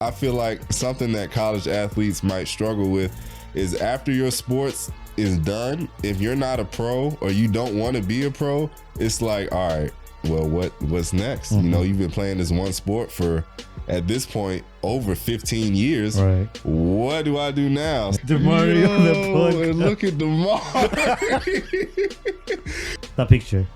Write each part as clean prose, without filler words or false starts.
I feel like something that college athletes might struggle with is after your sports is done, if you're not a pro or you don't want to be a pro, it's like, all right, well, what's next? You know, you've been playing this one sport for, at this point, over 15 years. Right. What do I do now? DeMario on the podcast. And look at DeMar. That picture.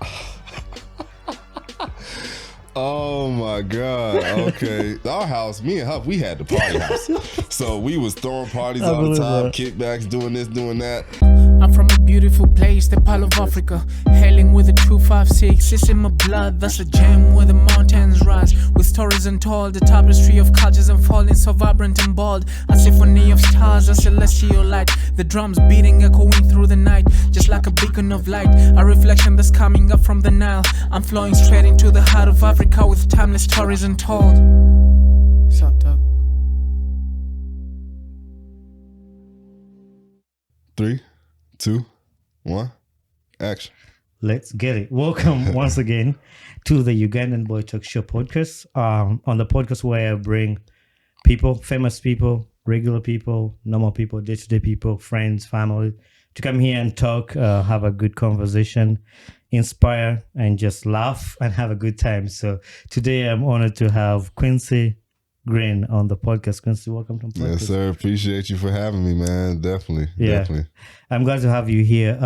Oh my God. Okay. Our house, me and Huff, we had the party house. So we was throwing parties all the time, kickbacks, doing this, doing that. I'm from a beautiful place, the Pearl of Africa. Hailing with a 256, it's in my blood. That's a gem where the mountains rise. With stories untold, the tapestry of cultures unfolding, so vibrant and bold. A symphony of stars, a celestial light. The drums beating, echoing through the night. Just like a beacon of light, a reflection that's coming up from the Nile. I'm flowing straight into the heart of Africa with timeless stories untold. What's up, Doug? 3, 2, 1, action. Let's get it. Welcome once again to the Ugandan Boy Talk Show podcast. On the podcast where I bring people, famous people, regular people, normal people, day-to-day people, friends, family, to come here and talk, have a good conversation, inspire, and just laugh and have a good time. So today I'm honored to have Quincy Green on the podcast. Quincy, welcome to the podcast. Yes, sir. Appreciate you for having me, man. Definitely. Yeah. Definitely. I'm glad to have you here.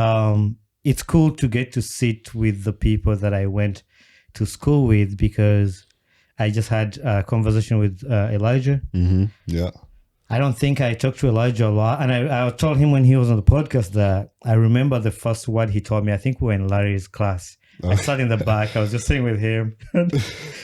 It's cool to get to sit with the people that I went to school with, because I just had a conversation with Elijah. Mm-hmm. Yeah. I don't think I talked to Elijah a lot. And I told him when he was on the podcast that I remember the first word he told me. I think we were in Larry's class. I sat in the back. I was just sitting with him.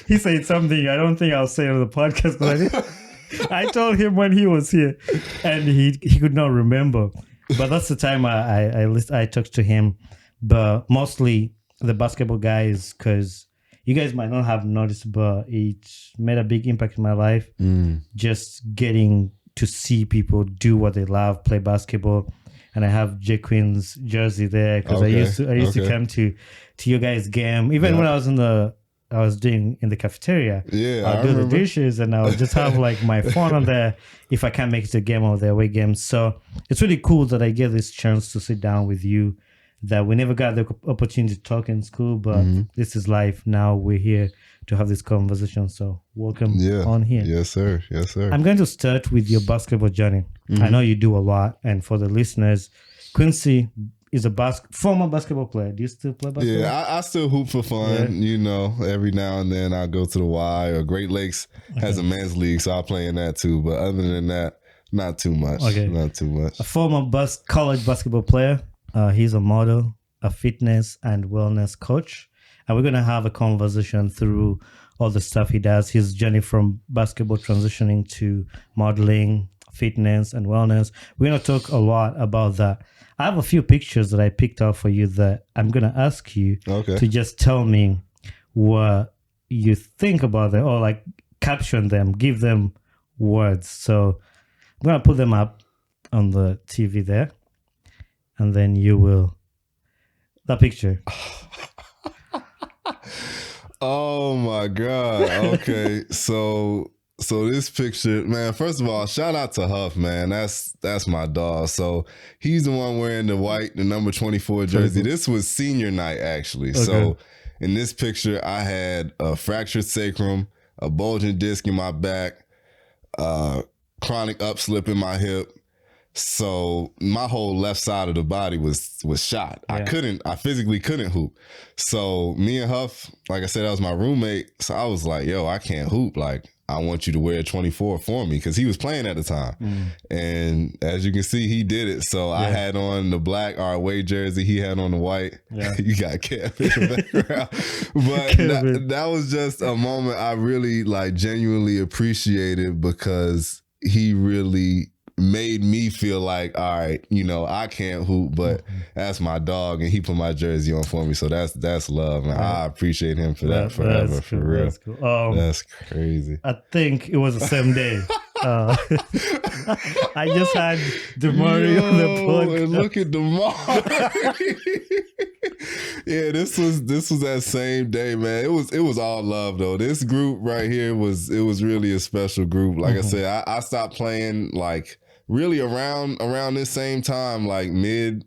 He said something I don't think I'll say on the podcast, but I told him when he was here, and he could not remember. But that's the time I talked to him. But mostly the basketball guys, because you guys might not have noticed, but it made a big impact in my life. Just getting to see people do what they love, play basketball. And I have J Queen's jersey there, because I used to come to your guys' game. Even when I was doing in the cafeteria. Yeah, I'll do the dishes, and I'll just have like my phone on there if I can't make it to a game or the away game. So it's really cool that I get this chance to sit down with you, that we never got the opportunity to talk in school, but this is life. Now we're here to have this conversation. So welcome on here. Yes, sir. Yes, sir. I'm going to start with your basketball journey. I know you do a lot. And for the listeners, Quincy is a former basketball player. Do you still play basketball? Yeah, I still hoop for fun. You know, every now and then I'll go to the Y, or Great Lakes has a men's league, so I'll play in that too. But other than that, not too much. Not too much. A former college basketball player. He's a model, a fitness and wellness coach. And we're going to have a conversation through all the stuff he does, his journey from basketball transitioning to modeling, fitness and wellness. We're going to talk a lot about that. I have a few pictures that I picked out for you that I'm going to ask you to just tell me what you think about them, or like caption them, give them words. So I'm going to put them up on the TV there, and then you will, that picture. Oh my God. Okay. So this picture, man, first of all, shout out to Huff, man. That's my dog. So he's the one wearing the number 24 jersey. This was senior night, actually. Okay. So in this picture, I had a fractured sacrum, a bulging disc in my back, chronic upslip in my hip. So my whole left side of the body was shot. Yeah. I physically couldn't hoop. So me and Huff, like I said, that was my roommate. So I was like, yo, I can't hoop. Like, I want you to wear 24 for me, because he was playing at the time. And as you can see, he did it. So I had on the black away jersey. He had on the white. Yeah. You got Kev in the background. But that was just a moment I really genuinely appreciated, because he really made me feel like, all right, I can't hoop, but that's my dog, and he put my jersey on for me. So that's love, man. I appreciate him for that forever, for real. That's cool. That's crazy. I think it was the same day. I just had DeMario on the podcast. And look at DeMar. Yeah, this was that same day, man. It was all love though. This group right here was really a special group. Like I said, I stopped playing like really around this same time, like mid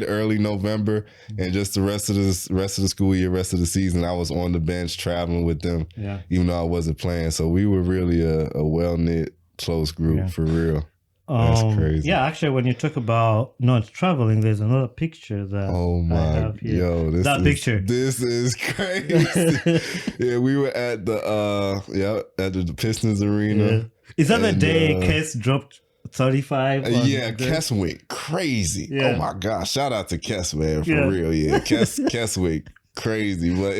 early November, and just the rest of the school year, rest of the season, I was on the bench traveling with them. Yeah. Even though I wasn't playing, so we were really a well knit, close group for real. That's crazy. Yeah, actually, when you talk about not traveling, there's another picture that I have here. Yo, picture. This is crazy. Yeah, we were at the at the Pistons arena. Yeah. Is that the day Kes dropped 35? Kes went crazy. Yeah. Oh my gosh! Shout out to Kes, man, for real. Yeah, Kes went crazy. But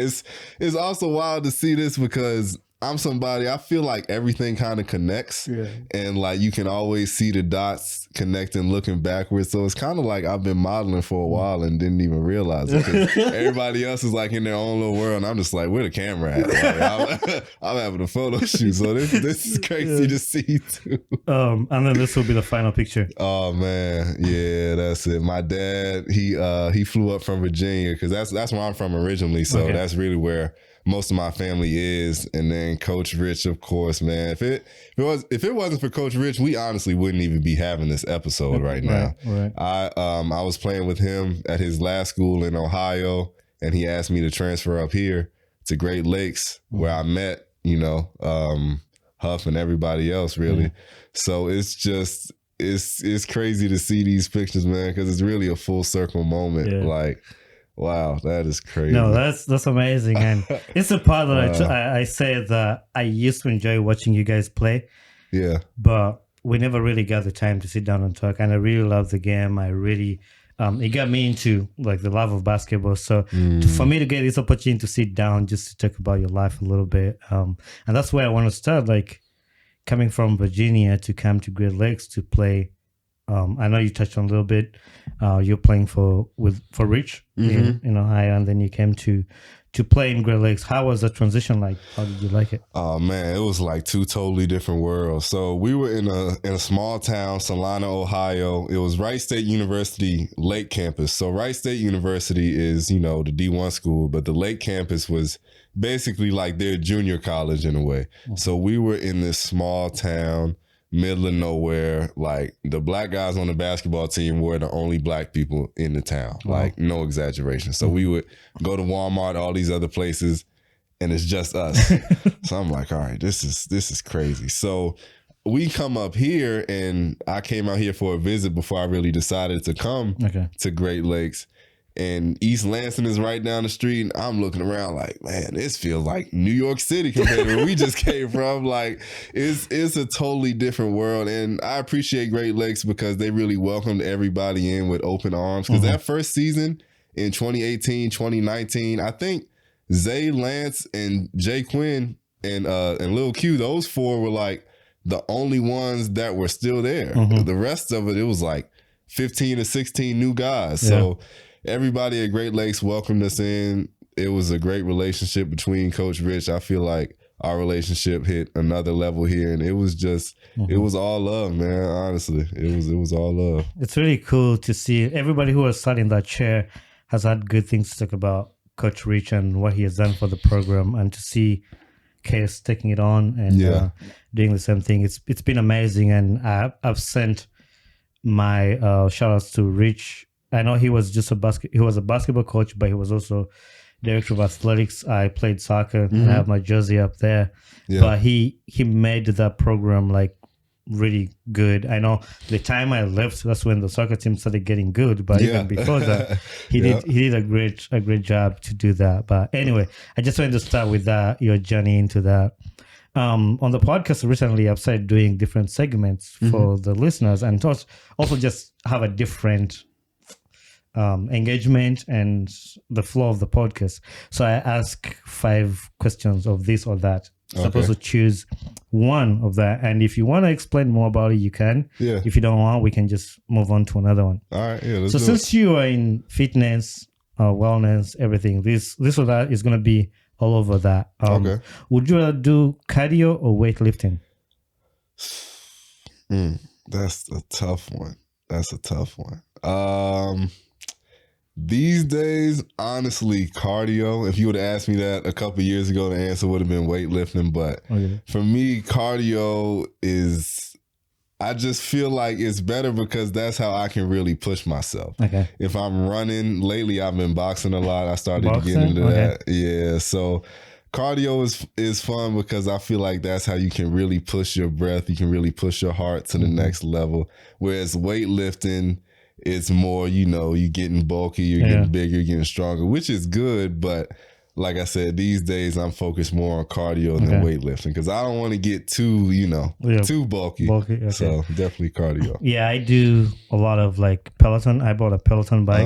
it's also wild to see this because I'm somebody, I feel like everything kind of connects, and like you can always see the dots connecting looking backwards. So it's kind of like I've been modeling for a while and didn't even realize it. Everybody else is like in their own little world, and I'm just like, where the camera at? Like, I'm having a photo shoot, so this is crazy to see too. And then this will be the final picture. Oh man, yeah, that's it. My dad, he flew up from Virginia because that's where I'm from originally. So that's really where most of my family is. And then Coach Rich, of course, man. If it wasn't for Coach Rich, we honestly wouldn't even be having this episode right now. Right. I was playing with him at his last school in Ohio, and he asked me to transfer up here to Great Lakes, where I met, Huff and everybody else, really. So it's just it's crazy to see these pictures, man, because it's really a full circle moment. Like, wow, that is crazy. No, that's amazing. And it's a part that I say that I used to enjoy watching you guys play. Yeah. But we never really got the time to sit down and talk. And I really love the game. I really, it got me into like the love of basketball. So for me to get this opportunity to sit down just to talk about your life a little bit. And that's where I want to start, like coming from Virginia to come to Great Lakes to play. I know you touched on a little bit. You're playing for Rich in Ohio, and then you came to play in Great Lakes. How was the transition like? How did you like it? Oh man, it was like two totally different worlds. So we were in a small town, Salina, Ohio. It was Wright State University Lake campus. So Wright State University is, the D1 school, but the Lake campus was basically like their junior college in a way. So we were in this small town, middle of nowhere. Like the black guys on the basketball team were the only black people in the town. Like no exaggeration. So we would go to Walmart, all these other places, and it's just us. So I'm like, all right, this is crazy. So we come up here, and I came out here for a visit before I really decided to come to Great Lakes. And East Lansing is right down the street, and I'm looking around like, man, this feels like New York City compared to where we just came from. Like, it's a totally different world, and I appreciate Great Lakes because they really welcomed everybody in with open arms. Because that first season in 2018, 2019, I think Zay, Lance, and Jay Quinn and Lil Q, those four were like the only ones that were still there. The rest of it was like 15 to 16 new guys. So everybody at Great Lakes welcomed us in. It was a great relationship between Coach Rich. I feel like our relationship hit another level here, and it was just, it was all love, man. Honestly, it was all love. It's really cool to see everybody who has sat in that chair has had good things to talk about Coach Rich and what he has done for the program, and to see Case taking it on and doing the same thing. It's been amazing, and I've sent my shout outs to Rich. I know he was just a basketball coach, but he was also director of athletics. I played soccer and I have my jersey up there. But he made that program like really good. I know the time I left, that's when the soccer team started getting good. But even before that, he did a great job to do that. But anyway, I just wanted to start with that, your journey into that. On the podcast recently, I've started doing different segments for the listeners, and also just have a different engagement and the flow of the podcast. So I ask 5 questions of this or that. Supposed to choose one of that, and if you want to explain more about it, you can. If you don't want, we can just move on to another one. All right. Let's so since you are in fitness, wellness, everything, this or that is going to be all over that. Would you rather do cardio or weightlifting? That's a tough one. These days, honestly, cardio. If you would have asked me that a couple years ago, the answer would have been weightlifting. But for me, cardio is, I just feel like it's better because that's how I can really push myself. Okay. If I'm running, lately I've been boxing a lot. I started to get into that. Yeah. So cardio is fun because I feel like that's how you can really push your breath. You can really push your heart to the next level. Whereas weightlifting, it's more, you're getting bulky, you're getting bigger, you're getting stronger, which is good. But like I said, these days I'm focused more on cardio than weightlifting because I don't want to get too, too bulky. So definitely cardio. Yeah, I do a lot of like Peloton. I bought a Peloton bike.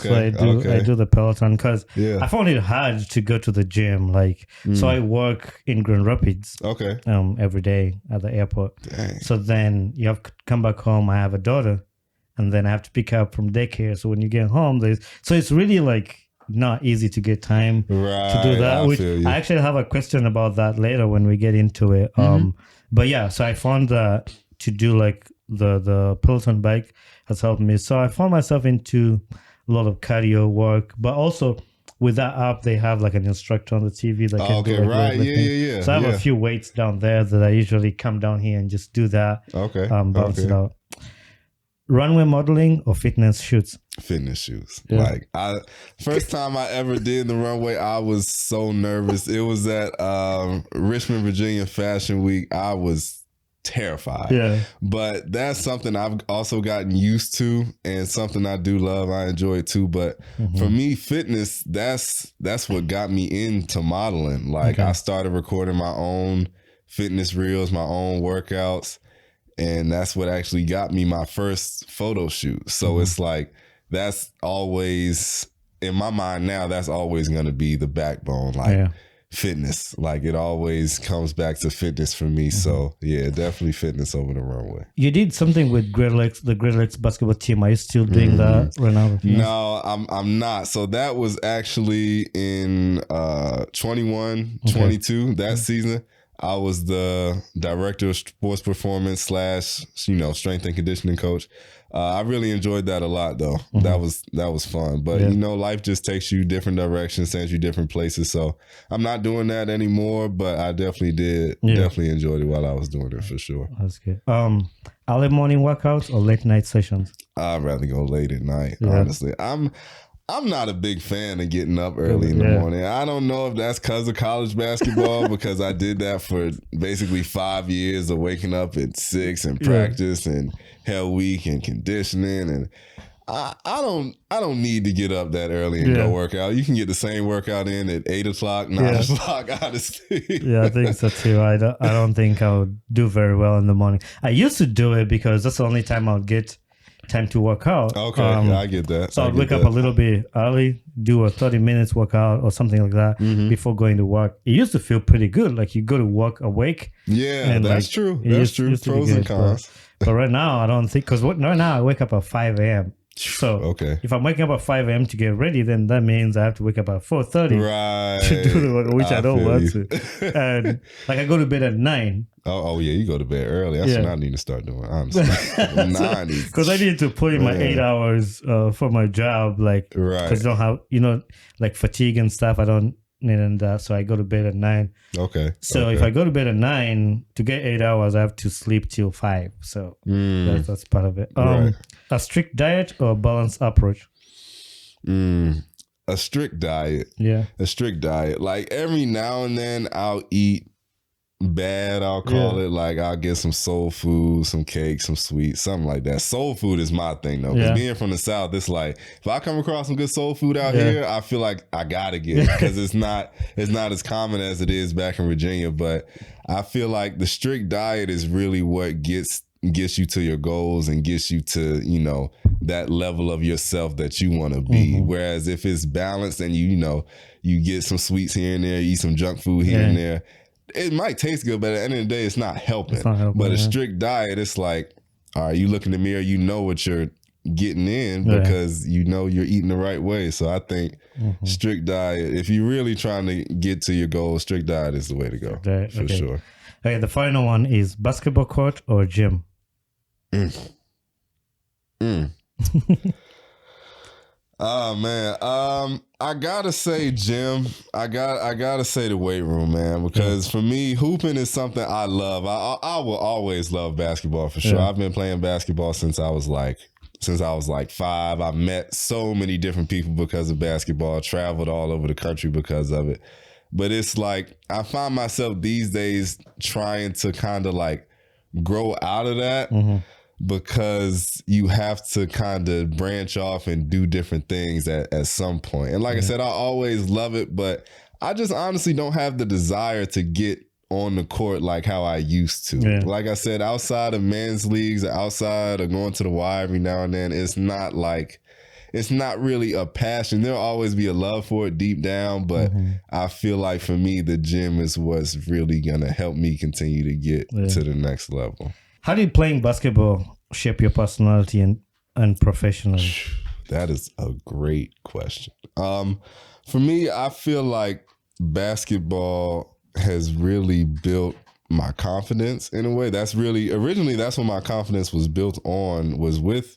So I do the Peloton because I found it hard to go to the gym. So I work in Grand Rapids. Every day at the airport. Dang. So then you have to come back home. I have a daughter. And then I have to pick her up from daycare. So when you get home, so it's really like not easy to get time to do that. I actually have a question about that later when we get into it. But yeah, so I found that to do like the Peloton bike has helped me. So I found myself into a lot of cardio work, but also with that app, they have like an instructor on the TV that can do like So I have a few weights down there that I usually come down here and just do that. Bounce it out. Runway modeling or fitness shoots? Fitness shoots. First time I ever did the runway, I was so nervous. It was at Richmond, Virginia Fashion Week. I was terrified. Yeah. But that's something I've also gotten used to and something I do love. I enjoy it too. But for me, fitness, that's what got me into modeling. I started recording my own fitness reels, my own workouts. And that's what actually got me my first photo shoot. So it's like, that's always, in my mind now, that's always going to be the backbone, fitness. It always comes back to fitness for me. So yeah, definitely fitness over the runway. You did something with the Great Lakes basketball team. Are you still doing that right now? No, I'm not. So that was actually in 21-22, that season. I was the director of sports performance / strength and conditioning coach. I really enjoyed that a lot though. That was fun. But life just takes you different directions, sends you different places. So I'm not doing that anymore, but I definitely did. Definitely enjoyed it while I was doing it for sure. That's good. Early morning workouts or late night sessions? I'd rather go late at night, honestly. I'm not a big fan of getting up early in the morning. I don't know if that's because of college basketball, because I did that for basically 5 years of waking up at 6 and practice and hell week and conditioning. And I don't need to get up that early and go work out. You can get the same workout in at 8 o'clock, 9 o'clock, honestly. Yeah, I think so too. I don't think I would do very well in the morning. I used to do it because that's the only time I would get time to work out. I get that. So I'd wake up a little bit early, do a 30 minutes workout or something like that before going to work. It used to feel pretty good. Like you go to work awake. Yeah, that's true. That's true. Pros and cons. But right now, I don't think, because right now I wake up at 5 a.m. So if I'm waking up at 5 a.m. to get ready, then that means I have to wake up at 4:30 to do the work, which I don't want to. And I go to bed at 9. Oh yeah, you go to bed early. That's what I need to start doing, honestly. 9 because I need to put in my 8 hours for my job, because I don't have fatigue and stuff. I don't need that, so I go to bed at 9. So if I go to bed at 9 to get 8 hours, I have to sleep till 5. So that's part of it. A strict diet or balanced approach? A strict diet. Yeah, a strict diet. Every now and then I'll eat bad, I'll call it. I'll get some soul food, some cake, some sweets, something like that. Soul food is my thing though, because being from the South, it's if I come across some good soul food out here, I feel like I gotta get it, because it's not as common as it is back in Virginia. But I feel like the strict diet is really what gets you to your goals and gets you to that level of yourself that you want to be. Whereas if it's balanced and you get some sweets here and there, you eat some junk food here and there, it might taste good, but at the end of the day, it's not helping. But a strict diet, it's all right, you look in the mirror, you know what you're getting in because you're eating the right way. So I think strict diet, if you're really trying to get to your goal, strict diet is the way to go, for sure. Okay, the final one is basketball court or gym? Oh man, I gotta say gym. I gotta say the weight room, man, because for me, hooping is something I love. I will always love basketball for sure. I've been playing basketball since I was like 5. I met so many different people because of basketball. Traveled all over the country because of it. But it's like I find myself these days trying to kind of like grow out of that. Because you have to kind of branch off and do different things at some point. And like I said, I always love it, but I just honestly don't have the desire to get on the court like how I used to. Yeah. Like I said, outside of men's leagues, outside of going to the Y every now and then, it's not really a passion. There'll always be a love for it deep down, but I feel like for me, the gym is what's really going to help me continue to get to the next level. How did playing basketball shape your personality and professionally? That is a great question. For me, I feel like basketball has really built my confidence in a way. Originally that's what my confidence was built on, was with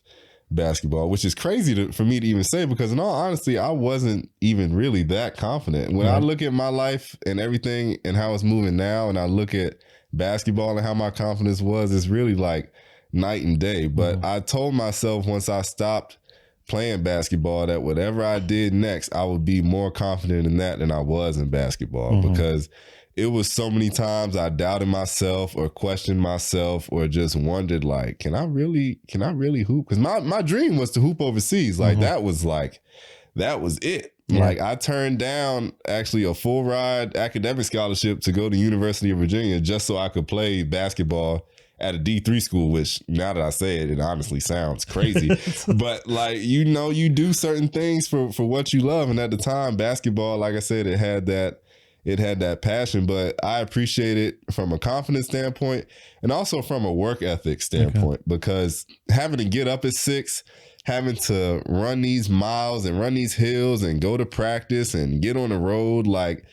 basketball, which is crazy for me to even say, because in all honesty, I wasn't even really that confident. When I look at my life and everything and how it's moving now, and I look at basketball and how my confidence was, it's really like night and day. But I told myself once I stopped playing basketball that whatever I did next, I would be more confident in that than I was in basketball, because it was so many times I doubted myself or questioned myself or just wondered, like, can I really hoop? Because my dream was to hoop overseas. Like that was it. Yeah. Like I turned down actually a full ride academic scholarship to go to University of Virginia just so I could play basketball at a D3 school, which now that I say it, it honestly sounds crazy. But like, you do certain things for what you love. And at the time, basketball, like I said, it had that passion, but I appreciate it from a confidence standpoint and also from a work ethic standpoint, because having to get up at 6, having to run these miles and run these hills and go to practice and get on the road, like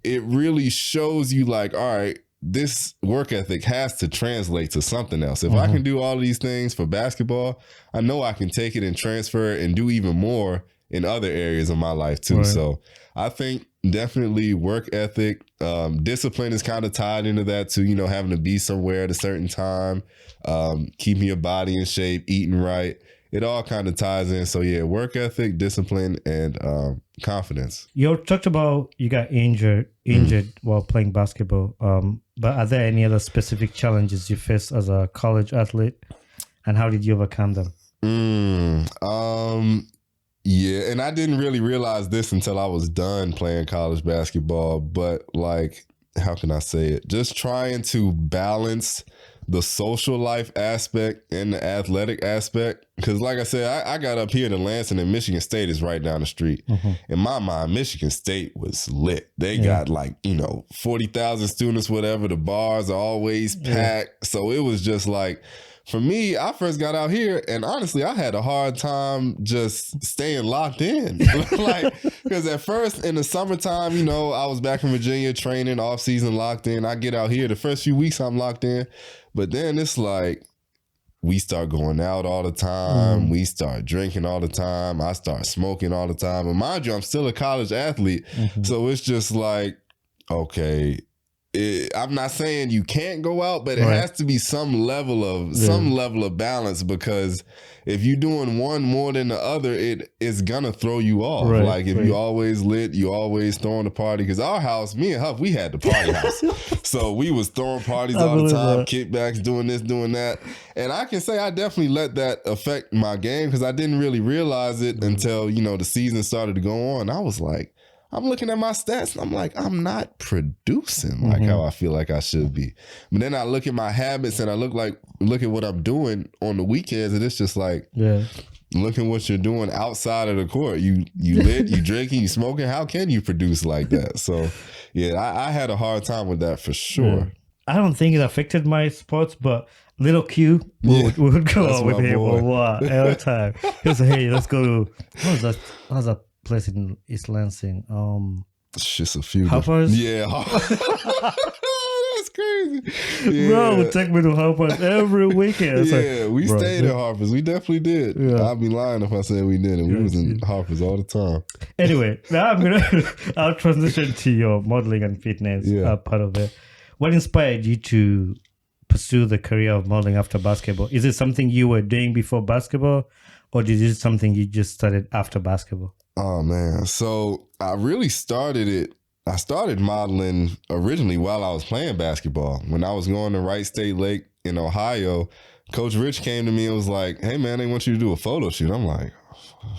it really shows you like, all right, this work ethic has to translate to something else. If I can do all of these things for basketball, I know I can take it and transfer it and do even more in other areas of my life too. Right. So I think definitely work ethic, discipline is kind of tied into that too, having to be somewhere at a certain time, keeping your body in shape, eating right. It all kind of ties in. So yeah, work ethic, discipline, and confidence. You talked about you got injured while playing basketball. But are there any other specific challenges you faced as a college athlete, and how did you overcome them? Yeah, and I didn't really realize this until I was done playing college basketball. But like, how can I say it? Just trying to balance the social life aspect and the athletic aspect. Because like I said, I got up here to Lansing, and Michigan State is right down the street. In my mind, Michigan State was lit. They got 40,000 students, whatever. The bars are always packed. So it was just like, for me, I first got out here, and honestly, I had a hard time just staying locked in. Because at first, in the summertime, I was back in Virginia training, off season, locked in. I get out here, the first few weeks I'm locked in. But then it's like, we start going out all the time. We start drinking all the time. I start smoking all the time. And mind you, I'm still a college athlete. So it's just like, okay, I'm not saying you can't go out, but it has to be some level of balance, because if you're doing one more than the other, it's gonna throw you off. Like if you always lit, you always throwing the party. Because our house, me and Huff, we had the party house, so we was throwing parties all the time, kickbacks, doing this, doing that. And I can say I definitely let that affect my game, because I didn't really realize it until the season started to go on. I was like, I'm looking at my stats and I'm like, I'm not producing like how I feel like I should be. But then I look at my habits and I look at what I'm doing on the weekends, and it's just like, look at what you're doing outside of the court. You lit, you drinking, you smoking. How can you produce like that? So yeah, I had a hard time with that for sure. I don't think it affected my sports, but Little Q would go out with him every time. He was like, hey, let's go to, how's that place in East Lansing? It's just a few. Harpers? Yeah. That's crazy. Bro, take me to Harpers every weekend. We stayed at Harpers. We definitely did. Yeah. I'd be lying if I said we didn't. We was in Harpers all the time. Anyway, now I'll transition to your modeling and fitness part of it. What inspired you to pursue the career of modeling after basketball? Is it something you were doing before basketball, or is it something you just started after basketball? Oh man, so I really started it. I started modeling originally while I was playing basketball. When I was going to Wright State Lake in Ohio, Coach Rich came to me and was like, "Hey man, they want you to do a photo shoot." I'm like,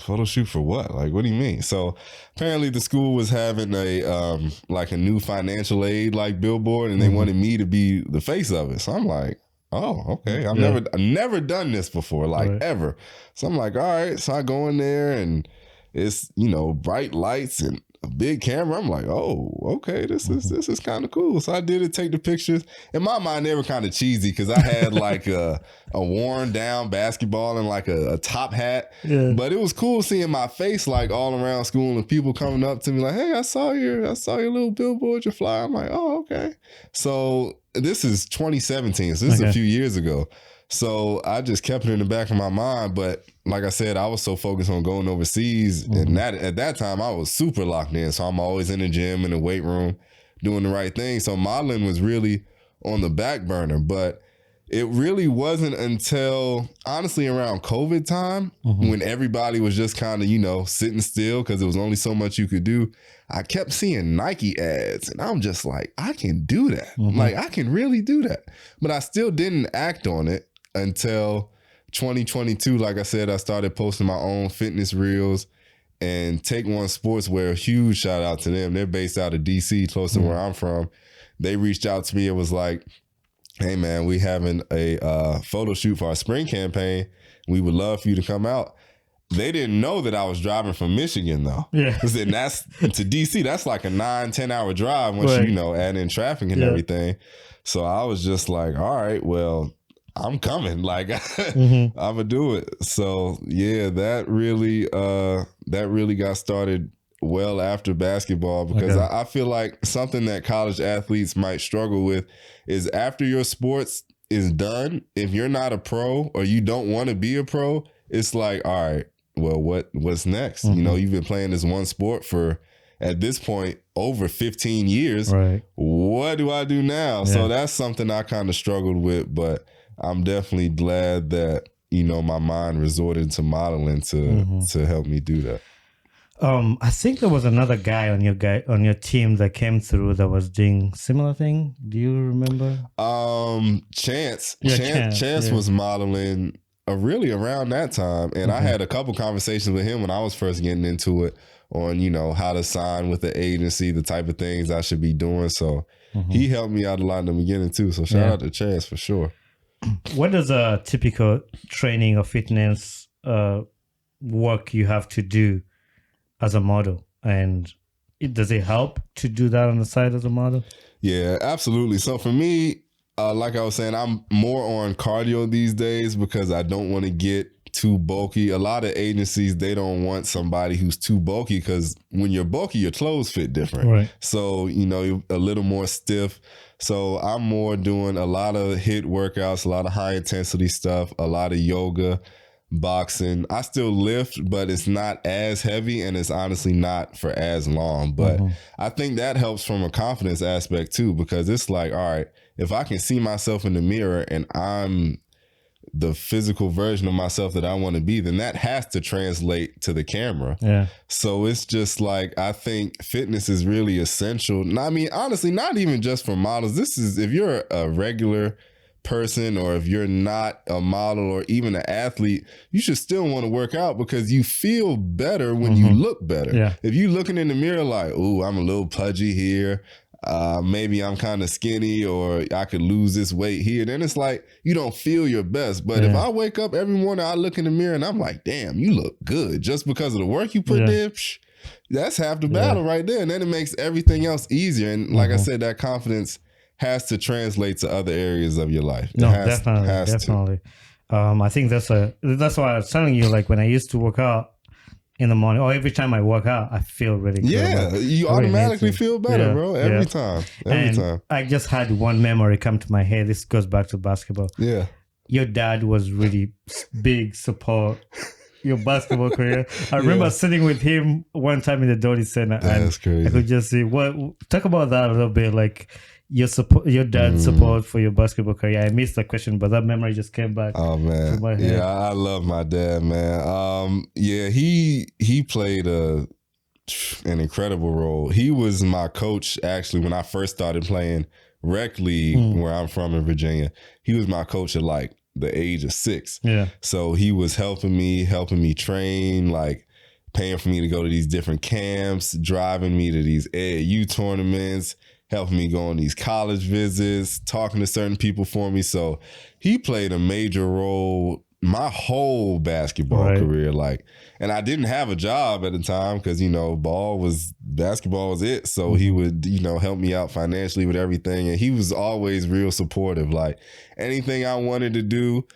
"Photo shoot for what? Like, what do you mean?" So apparently the school was having a like a new financial aid like billboard, and they wanted me to be the face of it. So I'm like, "Oh, okay. I've never done this before, like ever." So I'm like, "All right." So I go in there and it's, you know, bright lights and a big camera. I'm like, "Oh, okay, this is kind of cool." So I did it, take the pictures. In my mind, they were kind of cheesy because I had like a worn down basketball and like a top hat. Yeah. But it was cool seeing my face like all around school and people coming up to me like, "Hey, I saw your little billboard, your flyer." I'm like, "Oh, okay." So this is 2017. So this is a few years ago. So I just kept it in the back of my mind. But like I said, I was so focused on going overseas. And at that time, I was super locked in. So I'm always in the gym, in the weight room, doing the right thing. So modeling was really on the back burner. But it really wasn't until, honestly, around COVID time, when everybody was just kind of, you know, sitting still because there was only so much you could do. I kept seeing Nike ads and I'm just like, I can do that. Like, I can really do that. But I still didn't act on it until 2022. Like I said, I started posting my own fitness reels, and Take One Sportswear, huge shout out to them. They're based out of DC, close to where I'm from. They reached out to me and was like, "Hey man, we having a photo shoot for our spring campaign. We would love for you to come out." They didn't know that I was driving from Michigan though. Yeah. Because then that's to DC, that's like a 9-10 hour drive once you know, add in traffic and everything. So I was just like, all right, well, I'm coming. Like I'm gonna do it. So yeah, that really got started well after basketball, because I feel like something that college athletes might struggle with is after your sports is done, if you're not a pro or you don't want to be a pro, it's like, all right, well, what's next? You know, you've been playing this one sport for, at this point, over 15 years. Right. What do I do now? Yeah. So that's something I kind of struggled with, but I'm definitely glad that, you know, my mind resorted to modeling to help me do that. I think there was another guy on your team that came through that was doing similar thing. Do you remember? Chance. Yeah, Chance was modeling really around that time, and I had a couple conversations with him when I was first getting into it on, you know, how to sign with the agency, the type of things I should be doing. So he helped me out a lot in the beginning too. So shout out to Chance for sure. What does a typical training or fitness work you have to do as a model, and does it help to do that on the side as a model? Yeah, absolutely. So for me, like I was saying, I'm more on cardio these days because I don't want to get too bulky. A lot of agencies, they don't want somebody who's too bulky because when you're bulky, your clothes fit different. Right. So, you know, you're a little more stiff. So I'm more doing a lot of HIIT workouts, a lot of high intensity stuff, a lot of yoga, boxing. I still lift, but it's not as heavy, and it's honestly not for as long. But I think that helps from a confidence aspect too, because it's like, all right, if I can see myself in the mirror and I'm the physical version of myself that I want to be, then that has to translate to the camera. Yeah. So it's just like, I think fitness is really essential. I mean, honestly, not even just for models. This is, if you're a regular person or if you're not a model or even an athlete, you should still want to work out because you feel better when you look better. Yeah. If you looking in the mirror like, ooh, I'm a little pudgy here, maybe I'm kind of skinny, or I could lose this weight here, then it's like you don't feel your best. But if I wake up every morning, I look in the mirror and I'm like, damn, you look good just because of the work you put in. That's half the battle right there. And then it makes everything else easier. And like I said, that confidence has to translate to other areas of your life. Definitely. I think that's why I was telling you, like when I used to work out, in the morning, or every time I work out, I feel really good. Yeah, Like, you I really automatically need to. feel better, Yeah, bro. yeah. Every time. Every time. I just had one memory come to my head. This goes back to basketball. Yeah. Your dad was really big support your basketball career. I remember sitting with him one time in the Doty Center, That's and crazy. I could just see talk about that a little bit, like your support, your dad's support for your basketball career. I missed the question, but that memory just came back. Oh man, to my head. yeah, I love my dad, man. Yeah, he played an incredible role. He was my coach actually when I first started playing rec league where I'm from in Virginia. He was my coach at like the age of 6. Yeah. So he was helping me train, like paying for me to go to these different camps, driving me to these AAU tournaments, helping me go on these college visits, talking to certain people for me. So he played a major role my whole basketball career. Like, and I didn't have a job at the time because, basketball was it. So he would, help me out financially with everything. And he was always real supportive. Like anything I wanted to do,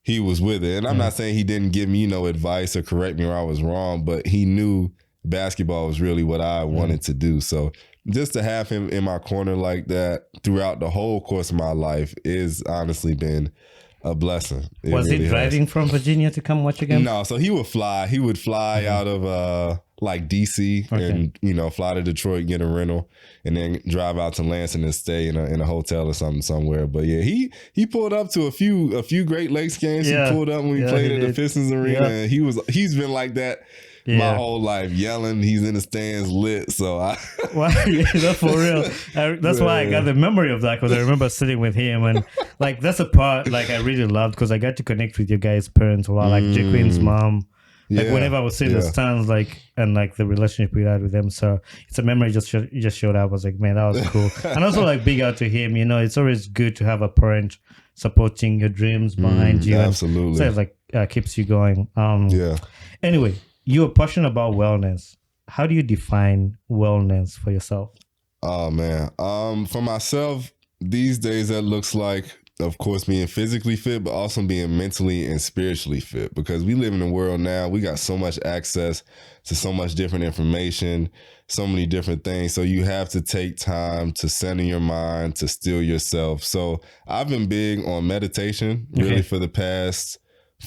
he was with it. And I'm not saying he didn't give me, advice or correct me where I was wrong, but he knew basketball was really what I wanted to do. So just to have him in my corner like that throughout the whole course of my life is honestly been a blessing. Was he driving from Virginia to come watch a game? No, so he would fly. He would fly out of like DC and fly to Detroit, get a rental, and then drive out to Lansing and stay in a hotel or something somewhere. But yeah, he pulled up to a few Great Lakes games. Yeah. He pulled up when we played at the Pistons Arena, and he's been like that. Yeah. My whole life, yelling. He's in the stands, lit. So that's for real. That's why I got the memory of that, because I remember sitting with him, and like that's a part like I really loved because I got to connect with your guys' parents a lot, like J Queen's mom. Like whenever I was seeing the stands, and the relationship we had with them, so it's a memory just showed up. I was like, man, that was cool. And also like big out to him. It's always good to have a parent supporting your dreams behind you. Absolutely. So it keeps you going. Yeah. Anyway. You're passionate about wellness. How do you define wellness for yourself? Oh man. For myself, these days that looks like, of course, being physically fit, but also being mentally and spiritually fit. Because we live in a world now, we got so much access to so much different information, so many different things. So you have to take time to center your mind, to still yourself. So I've been big on meditation really for the past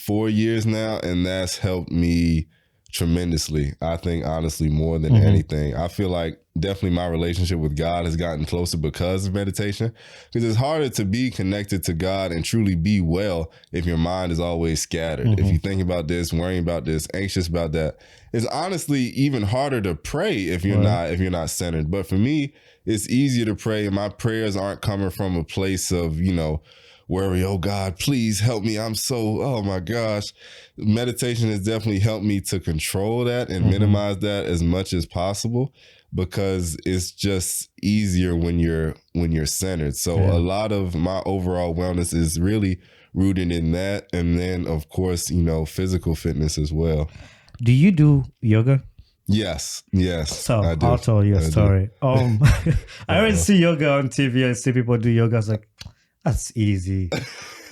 4 years now, and that's helped me tremendously. I think honestly more than anything. I feel like definitely my relationship with God has gotten closer because of meditation, because it's harder to be connected to God and truly be well if your mind is always scattered. If you think about this, worrying about this, anxious about that, it's honestly even harder to pray if you're not centered. But for me, it's easier to pray, and my prayers aren't coming from a place of worry, oh God, please help me. Oh my gosh. Meditation has definitely helped me to control that and minimize that as much as possible, because it's just easier when you're centered. So a lot of my overall wellness is really rooted in that. And then of course, physical fitness as well. Do you do yoga? Yes. So I'll tell you a story. I always see yoga on TV. I see people do yoga. I was like, that's easy.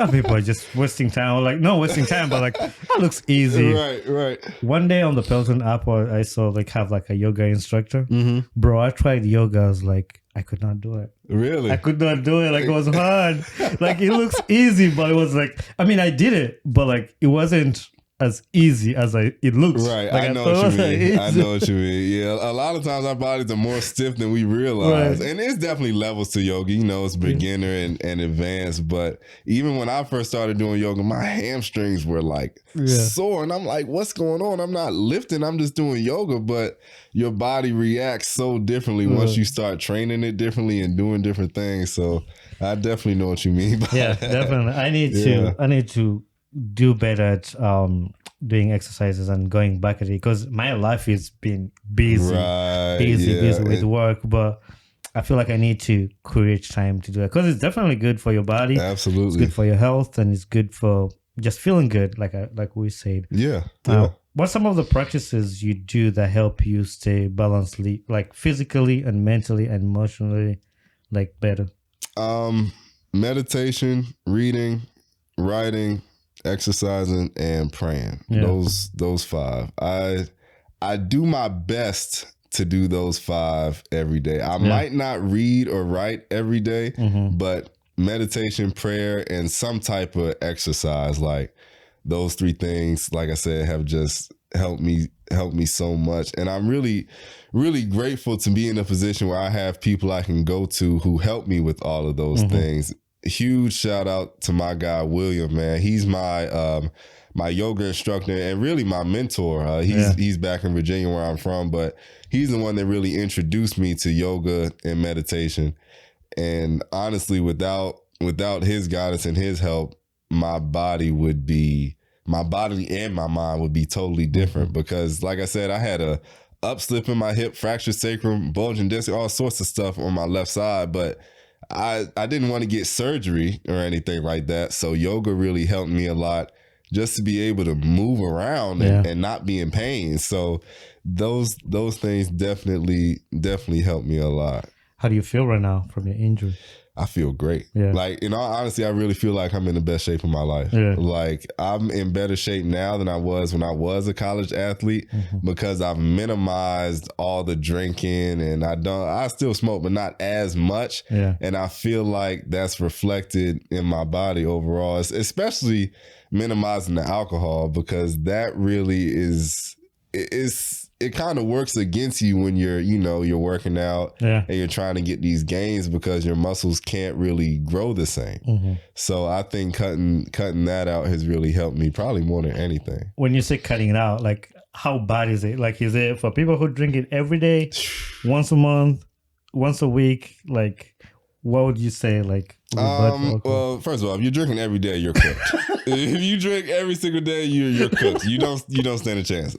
People are just wasting time. Or like, no wasting time, but like, that looks easy. Right. One day on the Peloton app, I saw have a yoga instructor. Bro, I tried yoga. I was like, I could not do it. Really? I could not do it. Like, it was hard. Like, it looks easy, but it was like, I mean, I did it, but like, it wasn't as easy as it looks. Right. Like, I know what you mean. I know what you mean. Yeah. A lot of times our bodies are more stiff than we realize. Right. And it's definitely levels to yoga. It's beginner and advanced. But even when I first started doing yoga, my hamstrings were like sore. And I'm like, what's going on? I'm not lifting. I'm just doing yoga. But your body reacts so differently once you start training it differently and doing different things. So I definitely know what you mean by that. Definitely. I need to do better at doing exercises and going back at it, because my life has been busy with work, but I feel like I need to create time to do it, because it's definitely good for your body. Absolutely. It's good for your health, and it's good for just feeling good, like we said. What's some of the practices you do that help you stay balanced, like physically and mentally and emotionally, like better? Meditation, reading, writing, exercising, and praying. Those 5. I do my best to do those 5 every day. I might not read or write every day, but meditation, prayer, and some type of exercise, like those 3 things, like I said, have just helped me so much. And I'm really, really grateful to be in a position where I have people I can go to who help me with all of those things. Huge shout out to my guy, William, man. He's my my yoga instructor and really my mentor. He's back in Virginia where I'm from, but he's the one that really introduced me to yoga and meditation. And honestly, without his guidance and his help, my body and my mind would be totally different, because like I said, I had a upslip in my hip, fractured sacrum, bulging disc, all sorts of stuff on my left side, but I didn't want to get surgery or anything like that. So yoga really helped me a lot, just to be able to move around and not be in pain. So those things definitely helped me a lot. How do you feel right now from your injury? I feel great. Yeah. Like, in all honesty, I really feel like I'm in the best shape of my life. Yeah. Like, I'm in better shape now than I was when I was a college athlete, because I've minimized all the drinking, and I still smoke, but not as much. Yeah. And I feel like that's reflected in my body overall, especially minimizing the alcohol, because that really it kind of works against you when you're working out and you're trying to get these gains, because your muscles can't really grow the same. So I think cutting that out has really helped me, probably more than anything. When you say cutting it out, like, how bad is it? Like, is it for people who drink it every day, once a month, once a week? Like, what would you say? Like, well, first of all, if you're drinking every day, you're cooked. If you drink every single day, you're cooked. You don't stand a chance.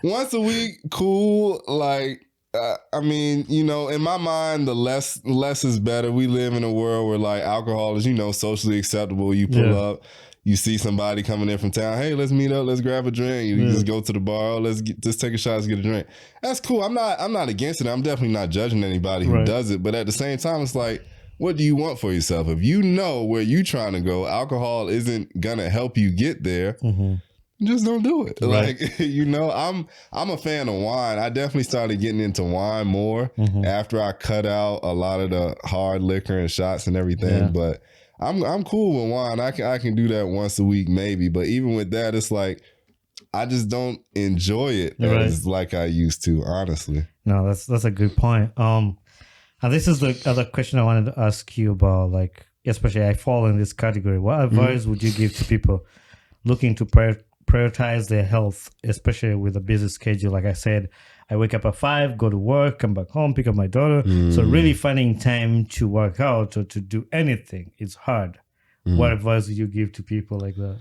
Once a week, cool. Like, I mean, in my mind, the less is better. We live in a world where, like, alcohol is, socially acceptable. You pull up, you see somebody coming in from town. Hey, let's meet up. Let's grab a drink. You just go to the bar. Oh, let's take a shot. Let's get a drink. That's cool. I'm not against it. I'm definitely not judging anybody who does it. But at the same time, it's like, what do you want for yourself? If you know where you're trying to go, alcohol isn't gonna help you get there. Just don't do it. Right. Like, I'm a fan of wine. I definitely started getting into wine more after I cut out a lot of the hard liquor and shots and everything. But I'm cool with wine. I can do that once a week maybe. But even with that, it's like, I just don't enjoy it as like I used to, honestly. No, that's a good point. And this is the other question I wanted to ask you about, like, especially I fall in this category. What advice would you give to people looking to prioritize their health, especially with a busy schedule? Like I said, I wake up at 5, go to work, come back home, pick up my daughter. So really finding time to work out or to do anything, it's hard. What advice would you give to people like that?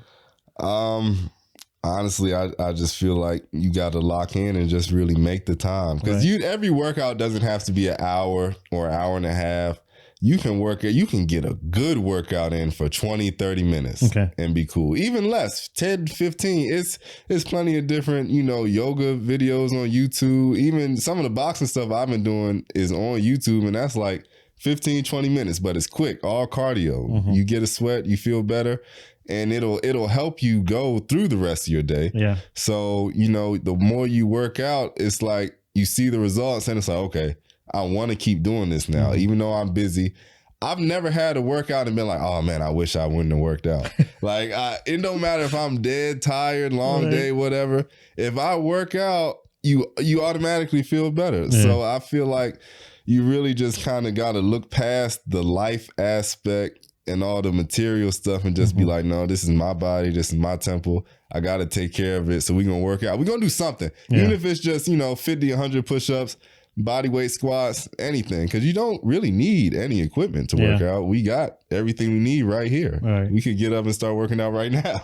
Honestly, I just feel like you got to lock in and just really make the time, because every workout doesn't have to be an hour or an hour and a half. You can get a good workout in for 20, 30 minutes and be cool. Even less, 10, 15. It's plenty of different, yoga videos on YouTube. Even some of the boxing stuff I've been doing is on YouTube, and that's like 15, 20 minutes, but it's quick, all cardio. You get a sweat, you feel better. And it'll help you go through the rest of your day. Yeah. So, the more you work out, it's like you see the results and it's like, okay, I want to keep doing this now, even though I'm busy. I've never had a workout and been like, oh man, I wish I wouldn't have worked out. Like, it don't matter if I'm dead, tired, long day, whatever. If I work out, you automatically feel better. Yeah. So I feel like you really just kind of got to look past the life aspect and all the material stuff and just be like, no, this is my body. This is my temple. I got to take care of it. So we're going to work out. We're going to do something. Even if it's just, 50, 100 push-ups, body weight squats, anything. Because you don't really need any equipment to work out. We got everything we need right here. Right. We could get up and start working out right now.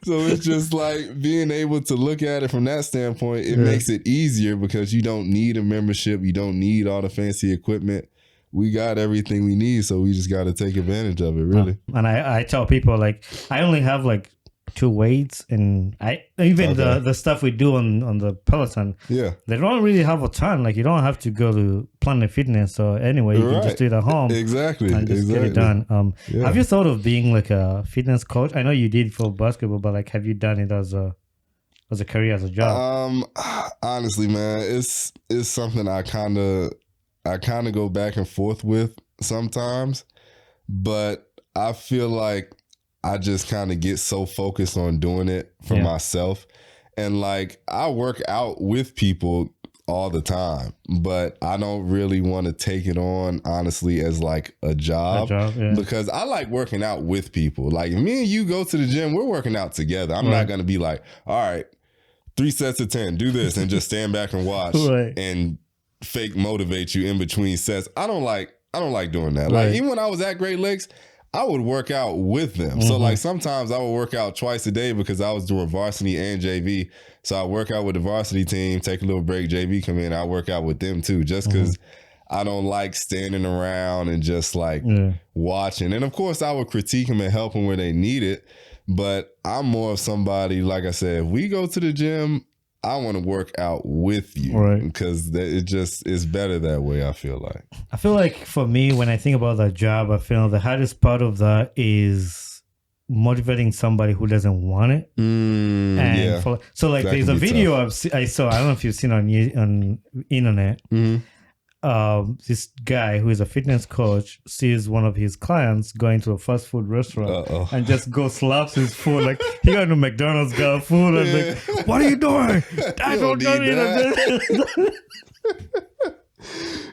So it's just like being able to look at it from that standpoint, it makes it easier because you don't need a membership. You don't need all the fancy equipment. We got everything we need, so we just got to take advantage of it, really. And I tell people, like, I only have like 2 weights, and the stuff we do on the Peloton, they don't really have a ton. Like, you don't have to go to Planet Fitness or anyway. You can just do it at home. Exactly. And just get it done. Have you thought of being like a fitness coach? I know you did for basketball, but like, have you done it as a as a career, as a job? Honestly, man, it's something I kind of go back and forth with sometimes, but I feel like I just kind of get so focused on doing it for myself. And like, I work out with people all the time, but I don't really want to take it on, honestly, as like a job, because I like working out with people. Like, if me and you go to the gym, we're working out together. I'm not going to be like, all right, 3 sets of 10, do this, and just stand back and watch and fake motivate you in between sets. I don't like doing that. Like, even when I was at Great Lakes, I would work out with them. So like, sometimes I would work out twice a day because I was doing varsity and JV. So I work out with the varsity team, take a little break, JV come in, I work out with them too, just because I don't like standing around and just like watching. And of course I would critique them and help them where they need it. But I'm more of somebody, like I said, if we go to the gym, I want to work out with you because it just is better that way, I feel like. I feel like for me, when I think about that job, I feel the hardest part of that is motivating somebody who doesn't want it. So like, there's a video I saw, I don't know if you've seen on internet. This guy who is a fitness coach sees one of his clients going to a fast food restaurant and just go slaps his food. Like, he got to McDonald's, got food, and like, what are you doing? I don't need that.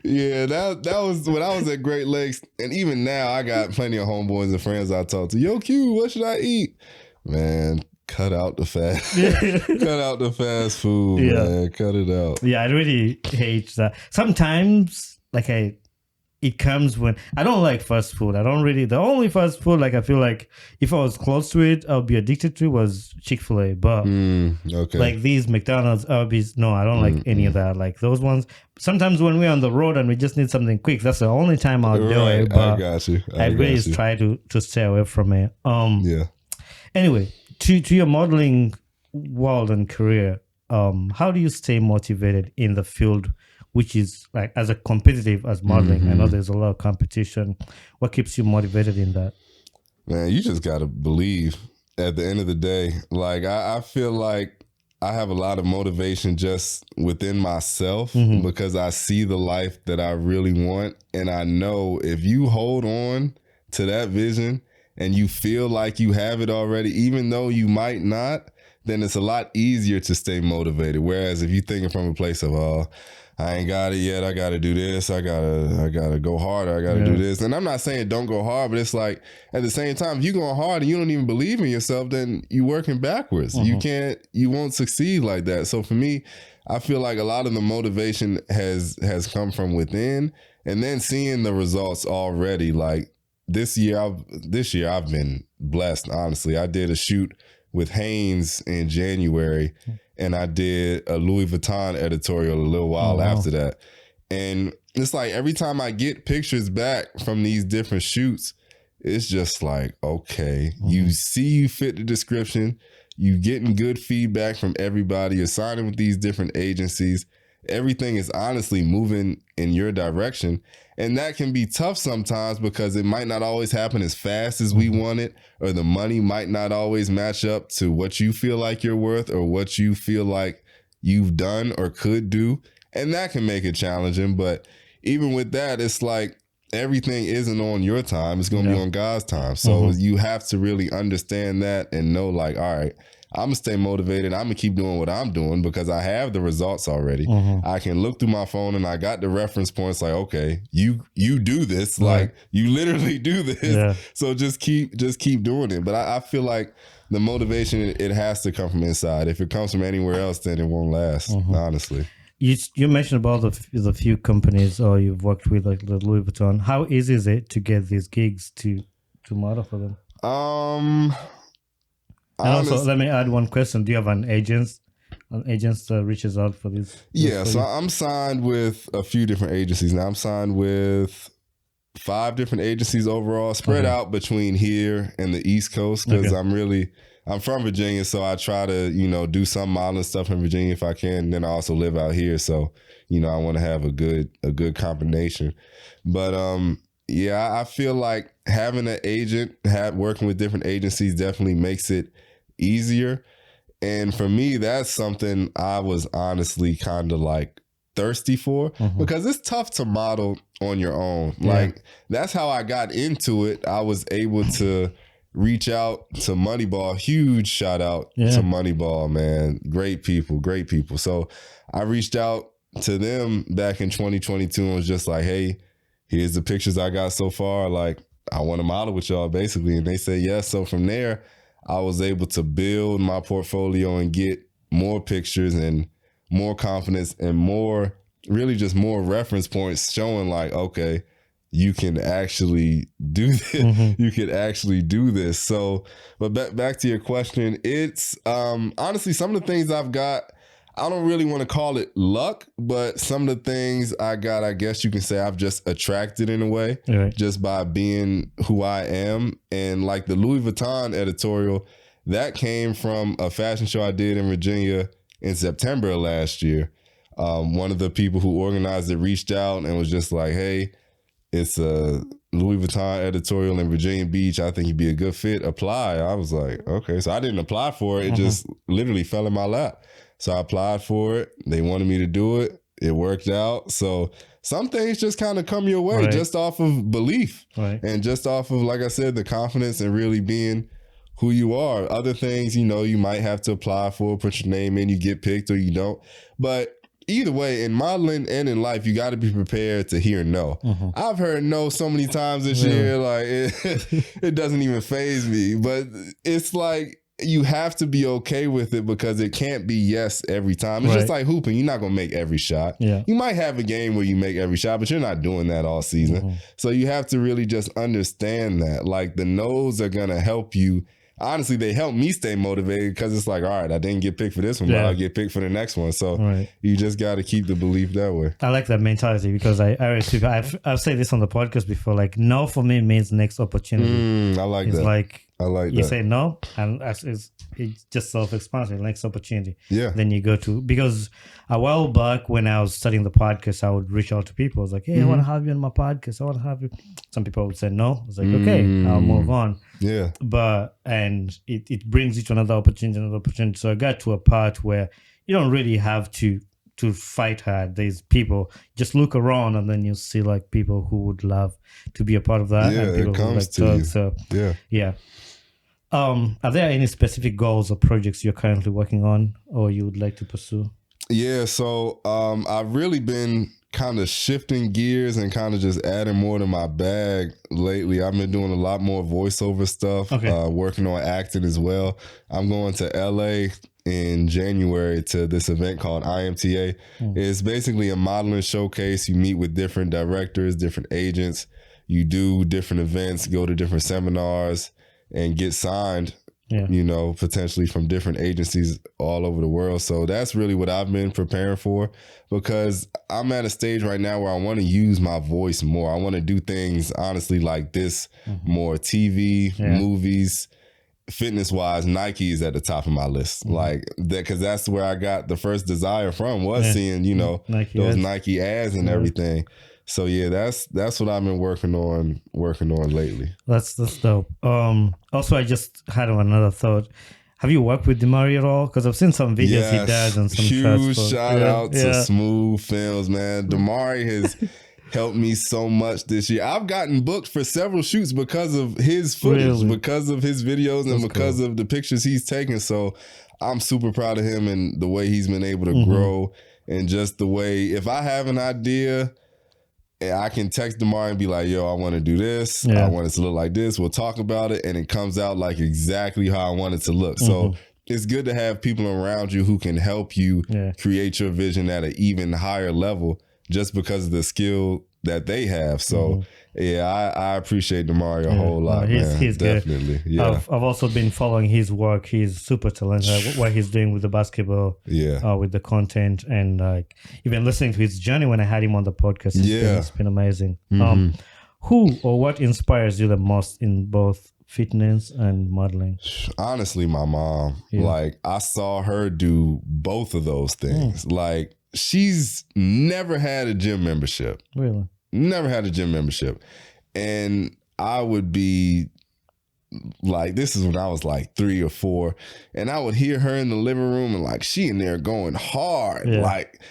Yeah, that was when I was at Great Lakes, and even now I got plenty of homeboys and friends I talk to. Yo, Q, what should I eat? Man, cut out the fast food, man. Cut it out. Yeah, I really hate that. Sometimes, like, it comes when I don't like fast food. The only fast food, like, I feel like if I was close to it, I'll be addicted to was Chick-fil-A. But like these McDonald's, Arby's, no, I don't like any of that. Like those ones. Sometimes when we're on the road and we just need something quick, that's the only time I'll do it. But I got you. I really try to stay away from it. Anyway, to your modeling world and career, how do you stay motivated in the field, which is like as a competitive as modeling? I know there's a lot of competition. What keeps you motivated in that? Man, you just got to believe at the end of the day. Like, I feel like I have a lot of motivation just within myself because I see the life that I really want. And I know if you hold on to that vision and you feel like you have it already, even though you might not, then it's a lot easier to stay motivated. Whereas if you're thinking from a place of, I ain't got it yet, I got to do this, I gotta go harder, I got to do this. And I'm not saying don't go hard, but it's like, at the same time, if you going hard and you don't even believe in yourself, then you working backwards. You won't succeed like that. So for me, I feel like a lot of the motivation has come from within, and then seeing the results already. Like this year I've been blessed, honestly. I did a shoot with Hanes in January, and I did a Louis Vuitton editorial a little while after that. And it's like every time I get pictures back from these different shoots, it's just like, okay, you see you fit the description, you getting good feedback from everybody, you're signing with these different agencies. Everything is honestly moving in your direction. And that can be tough sometimes because it might not always happen as fast as we want it, or the money might not always match up to what you feel like you're worth or what you feel like you've done or could do. And that can make it challenging. But even with that, it's like everything isn't on your time. It's going to be on God's time. So you have to really understand that and know, like, all right, I'm going to stay motivated. I'm going to keep doing what I'm doing because I have the results already. I can look through my phone and I got the reference points like, okay, you do this. Like, you literally do this. So just keep doing it. But I feel like the motivation, it has to come from inside. If it comes from anywhere else, then it won't last, honestly. You mentioned about the few companies or you've worked with, like the Louis Vuitton. How easy is it to get these gigs to model for them? And also, let me add one question. Do you have an agent that reaches out for this? Yeah, so I'm signed with a few different agencies now. I'm signed with 5 different agencies overall, spread out between here and the East Coast because I'm from Virginia, so I try to, do some modeling stuff in Virginia if I can. Then I also live out here, so, I want to have a good combination. But I feel like having an agent, working with different agencies definitely makes it easier. And for me, that's something I was honestly kind of like thirsty for because it's tough to model on your own. Like that's how I got into it. I was able to reach out to Moneyball. Huge shout out to Moneyball, man. Great people. So I reached out to them back in 2022 and was just like, hey, here's the pictures I got so far. Like, I want to model with y'all, basically. And they said yes. So from there, I was able to build my portfolio and get more pictures and more confidence and more, really just more reference points showing like, okay, you can actually do this. You can actually do this. So, but back to your question, it's honestly, some of the things I've got, I don't really want to call it luck, but some of the things I got, I guess you can say I've just attracted in a way, just by being who I am. And like the Louis Vuitton editorial, that came from a fashion show I did in Virginia in September of last year. One of the people who organized it reached out and was just like, hey, it's a Louis Vuitton editorial in Virginia Beach. I think you'd be a good fit. Apply. I was like, okay. So I didn't apply for it. It just literally fell in my lap. So I applied for it. They wanted me to do it. It worked out. So some things just kind of come your way just off of belief and just off of, like I said, the confidence and really being who you are. Other things, you know, you might have to apply for, put your name in, you get picked or you don't. But either way, in modeling and in life, you got to be prepared to hear no. I've heard no so many times this year, like it doesn't even faze me. But it's like, you have to be okay with it because it can't be yes every time. It's just like hooping. You're not going to make every shot. You might have a game where you make every shot, but you're not doing that all season. So you have to really just understand that. Like the no's are going to help you. Honestly, they help me stay motivated because it's like, all right, I didn't get picked for this one, but I'll get picked for the next one. So you just got to keep the belief that way. I like that mentality because I've said this on the podcast before, like no for me means next opportunity. I like it's that. Like I like you that. say no and it's just self-explanatory, next opportunity. Then you go to, because a while back when I was studying the podcast, I would reach out to people. I was like, hey, I want to have you on my podcast. I want to have you. Some people would say no. I was like, okay, I'll move on. But, and it brings you to another opportunity. So I got to a part where you don't really have to fight hard. There's people, just look around and then you see like people who would love to be a part of that. And people it comes who like to you. So are there any specific goals or projects you're currently working on or you would like to pursue? So I've really been kind of shifting gears and kind of just adding more to my bag lately. I've been doing a lot more voiceover stuff, working on acting as well. I'm going to LA in January to this event called IMTA. It's basically a modeling showcase. You meet with different directors, different agents. You do different events, go to different seminars, and get signed, you know, potentially from different agencies all over the world. So that's really what I've been preparing for because I'm at a stage right now where I want to use my voice more. I want to do things, honestly, like this more. TV, movies, fitness-wise, Nike is at the top of my list. Like that, because that's where I got the first desire from was seeing, you know, those Nike ads and everything. So yeah, that's what I've been working on lately. That's dope. Also, I just had another thought. Have you worked with Damari at all? Because I've seen some videos he does and some huge shout out to Smooth Films, man. Damari has helped me so much this year. I've gotten booked for several shoots because of his footage, because of his videos, and because of the pictures he's taken. So I'm super proud of him and the way he's been able to grow, and just the way, if I have an idea, I can text Damari and be like, yo, I want to do this. I want it to look like this. We'll talk about it. And it comes out like exactly how I want it to look. So it's good to have people around you who can help you create your vision at an even higher level just because of the skill that they have. So I appreciate Damari a whole lot, man. He's definitely. Good. I've also been following his work. He's super talented. What he's doing with the basketball, with the content, and like even listening to his journey when I had him on the podcast. It's been amazing. Who or what inspires you the most in both fitness and modeling? Honestly, my mom. Like I saw her do both of those things. Like she's never had a gym membership. Really? Never had a gym membership. And I would be like this is when I was like 3 or 4, and I would hear her in the living room and like she in there going hard, like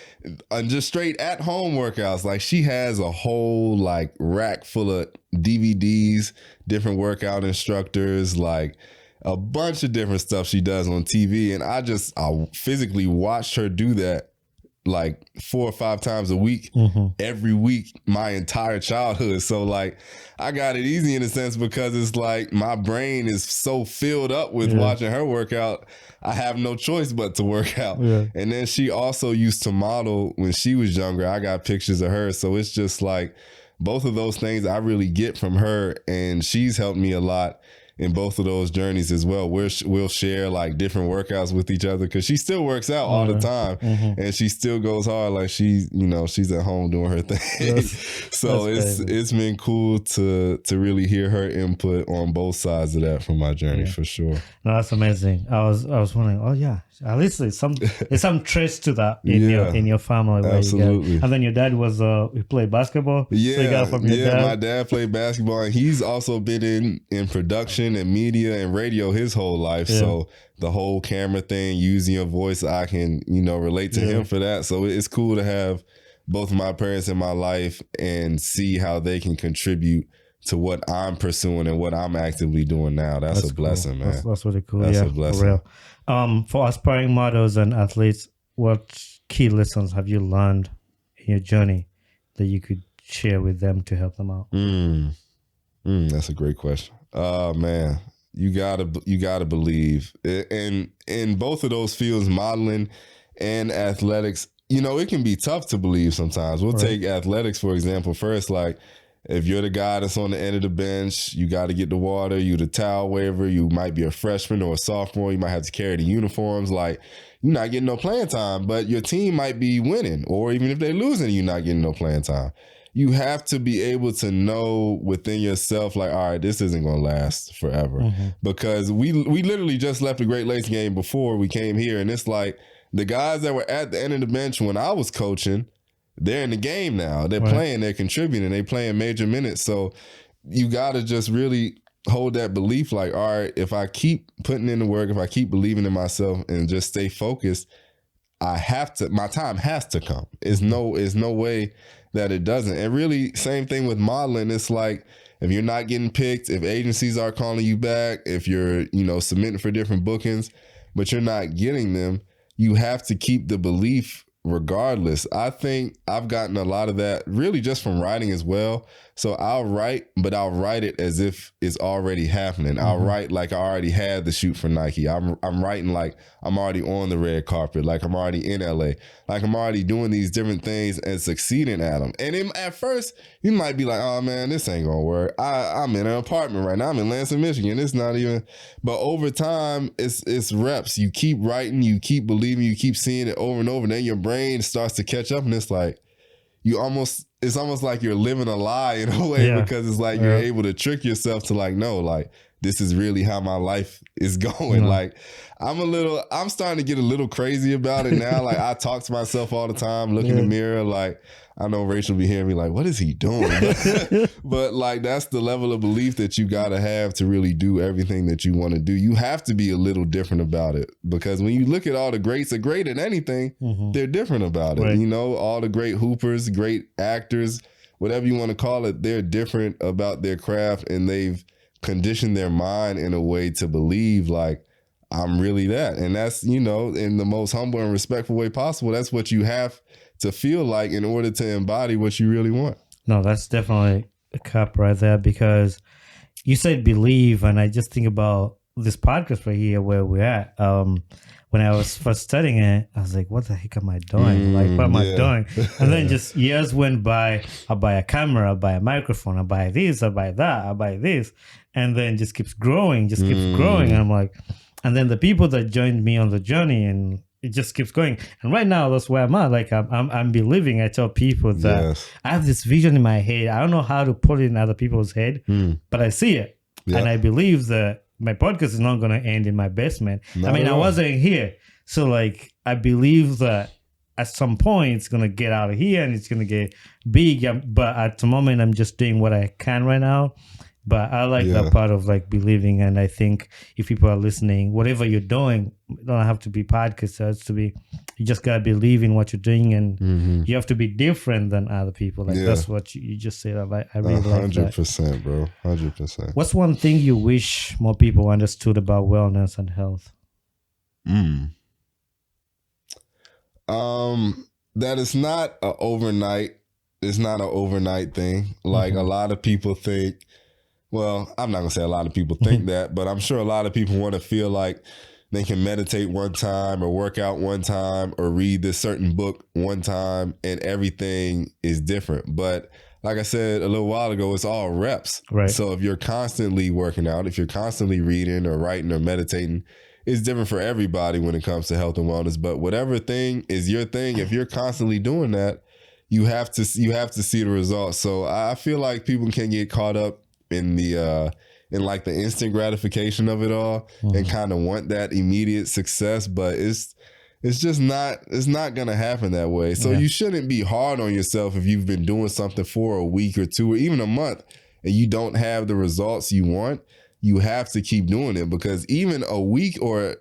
just straight at home workouts. Like she has a whole like rack full of DVDs, different workout instructors, like a bunch of different stuff she does on TV. And I physically watched her do that like 4 or 5 times a week, every week, my entire childhood. So like I got it easy in a sense because it's like my brain is so filled up with watching her work out. I have no choice but to work out. And then she also used to model when she was younger. I got pictures of her. So it's just like both of those things I really get from her, and she's helped me a lot in both of those journeys as well. We'll share like different workouts with each other because she still works out all the time, and she still goes hard. Like she's at home doing her thing. So it's been cool to really hear her input on both sides of that from my journey for sure. No, that's amazing. I was wondering. Oh yeah, at least there's some trace to that in your family. Absolutely. And then your dad he played basketball. Yeah, so you got it from your dad. My dad played basketball, and he's also been in production and media and radio his whole life. So the whole camera thing, using your voice, I can relate to him for that. So it's cool to have both of my parents in my life and see how they can contribute to what I'm pursuing and what I'm actively doing now. That's a blessing, cool. man. That's really cool. That's a blessing. For real. For aspiring models and athletes, what key lessons have you learned in your journey that you could share with them to help them out? That's a great question. Man, you gotta believe. And in both of those fields, modeling and athletics, it can be tough to believe sometimes. We'll take athletics, for example, first. Like, if you're the guy that's on the end of the bench, you got to get the water, you the towel waver, you might be a freshman or a sophomore, you might have to carry the uniforms. Like, you're not getting no playing time, but your team might be winning, or even if they're losing, you're not getting no playing time. You have to be able to know within yourself, like, all right, this isn't going to last forever. Because we literally just left the Great Lakes game before we came here, and it's like the guys that were at the end of the bench when I was coaching, they're in the game now. They're playing, they're contributing, they're playing major minutes. So you got to just really hold that belief, like, all right, if I keep putting in the work, if I keep believing in myself and just stay focused, my time has to come. There's no way that it doesn't. And really, same thing with modeling. It's like, if you're not getting picked, if agencies are calling you back, if you're, submitting for different bookings, but you're not getting them, you have to keep the belief regardless. I think I've gotten a lot of that really just from writing as well. So I'll write, but I'll write it as if it's already happening. I'll write like I already had the shoot for Nike. I'm writing like I'm already on the red carpet, like I'm already in LA, like I'm already doing these different things and succeeding at them. And at first, you might be like, oh man, this ain't gonna work. I'm in an apartment right now. I'm in Lansing, Michigan. It's not even, but over time, it's reps. You keep writing, you keep believing, you keep seeing it over and over, and then your brain starts to catch up, and it's like, it's almost like you're living a lie in a way, because it's like you're able to trick yourself to like, no, like this is really how my life is going. Like I'm starting to get a little crazy about it now. Like I talk to myself all the time, look in the mirror. Like I know Rachel be hearing me like, what is he doing? But like, that's the level of belief that you got to have to really do everything that you want to do. You have to be a little different about it, because when you look at all the greats are great at anything, they're different about it. All the great hoopers, great actors, whatever you want to call it, they're different about their craft, and they've conditioned their mind in a way to believe like, I'm really that. And that's, in the most humble and respectful way possible. That's what you have to feel like in order to embody what you really want. No, that's definitely a cup right there, because you said believe, and I just think about this podcast right here where we're at. When I was first studying it, I was like, what the heck am I doing? Like, what am I doing? And then just years went by. I buy a camera, I buy a microphone, I buy this, I buy that, I buy this. And then just keeps growing, And I'm like, and then the people that joined me on the journey, and it just keeps going. And right now, that's where I'm at. Like, I'm believing. I tell people that I have this vision in my head. I don't know how to put it in other people's head, but I see it. And I believe that my podcast is not going to end in my basement. I wasn't here. So, like, I believe that at some point it's going to get out of here and it's going to get big. But at the moment, I'm just doing what I can right now. But I like that part of like believing, and I think if people are listening, whatever you're doing, it don't have to be podcast. It has to be, you just gotta believe in what you're doing, and you have to be different than other people. Like that's what you just said. I really like that. 100%, bro. 100%. What's one thing you wish more people understood about wellness and health? That it's not an overnight. It's not an overnight thing. Like a lot of people think. Well, I'm not gonna say a lot of people think that, but I'm sure a lot of people want to feel like they can meditate one time or work out one time or read this certain book one time and everything is different. But like I said a little while ago, it's all reps. Right. So if you're constantly working out, if you're constantly reading or writing or meditating, it's different for everybody when it comes to health and wellness. But whatever thing is your thing, if you're constantly doing that, you have to see the results. So I feel like people can get caught up in the like the instant gratification of it all and kind of want that immediate success, but it's just not gonna happen that way. So you shouldn't be hard on yourself if you've been doing something for a week or two or even a month and you don't have the results you want. You have to keep doing it, because even a week or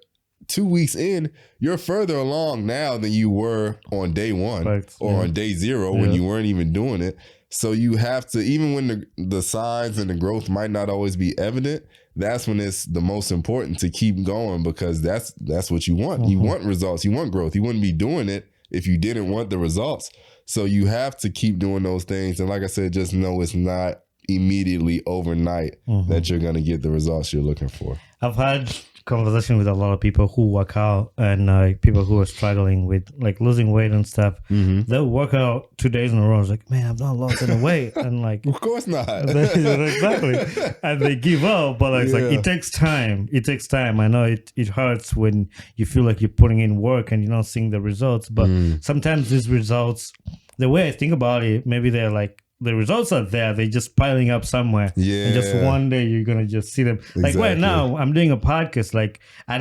2 weeks in, you're further along now than you were on day one or on day zero when you weren't even doing it. So you have to, even when the signs and the growth might not always be evident, that's when it's the most important to keep going, because that's what you want. You want results. You want growth. You wouldn't be doing it if you didn't want the results. So you have to keep doing those things. And like I said, just know it's not immediately overnight that you're going to get the results you're looking for. I've had conversation with a lot of people who work out and people who are struggling with like losing weight and stuff. They'll work out 2 days in a row. It's like, man, I've not lost any weight. And like, of course not. Exactly. And they give up, but like, it's like, it takes time. It takes time. I know it hurts when you feel like you're putting in work and you're not seeing the results, but sometimes these results, the way I think about it, maybe they're like, the results are there. They're just piling up somewhere. Yeah. And just one day you're going to just see them. Like right now, I'm doing a podcast. Like I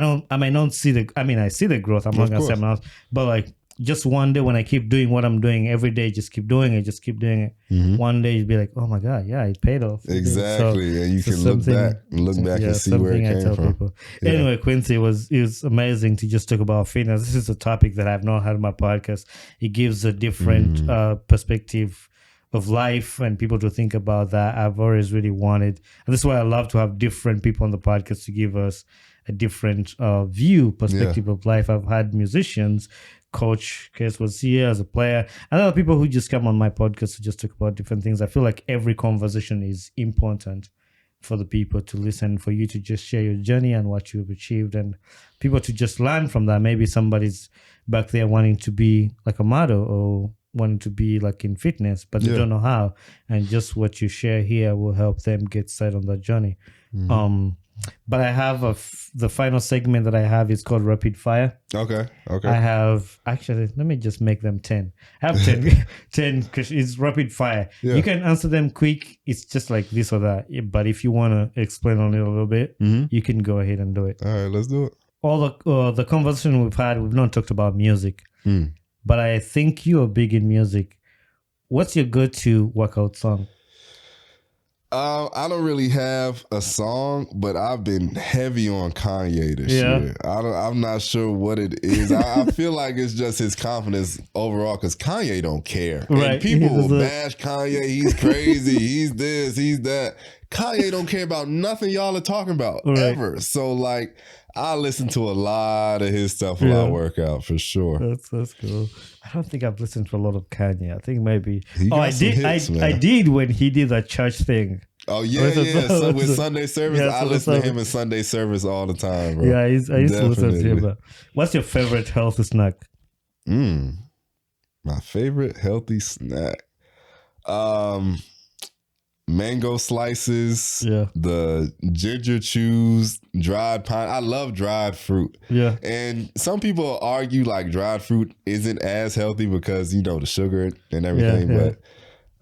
see the growth. I'm not going to say I'm not, but like just one day when I keep doing what I'm doing every day, just keep doing it. One day you'd be like, oh my God, yeah, it paid off. Exactly. So, and you can look back and see where it came from. People. Anyway, Quincy, it was amazing to just talk about fitness. This is a topic that I've not had on my podcast. It gives a different perspective of life and people to think about that. I've always really wanted, and this is why I love to have different people on the podcast to give us a different perspective of life. I've had musicians, Coach Case was here as a player, and other people who just come on my podcast to just talk about different things. I feel like every conversation is important for the people to listen, for you to just share your journey and what you've achieved, and people to just learn from that. Maybe somebody's back there wanting to be like a model or wanting to be like in fitness, but they don't know how, and just what you share here will help them get started on that journey. But I have the final segment that I have is called rapid fire. Okay. I have actually, let me just make them 10. I have 10 10 because it's rapid fire. You can answer them quick. It's just like this or that, but if you want to explain on it a little bit, you can go ahead and do it. All right, let's do it. All the conversation we've had, we've not talked about music. But I think you are big in music. What's your go-to workout song? I don't really have a song, but I've been heavy on Kanye this year. I'm not sure what it is. I feel like it's just his confidence overall, because Kanye don't care. Right. And people will bash Kanye. He's crazy. He's this. He's that. Kanye don't care about nothing y'all are talking about ever. So like, I listen to a lot of his stuff while I work out for sure. That's cool. I don't think I've listened to a lot of Kanye. I think maybe. I did when he did that church thing. Oh yeah. So with Sunday service, I listen to him in Sunday service all the time, bro. Yeah, I used to listen to him. What's your favorite healthy snack? My favorite healthy snack. Mango slices, the ginger chews, dried pine. I love dried fruit. Yeah. And some people argue like dried fruit isn't as healthy because, you know, the sugar and everything, but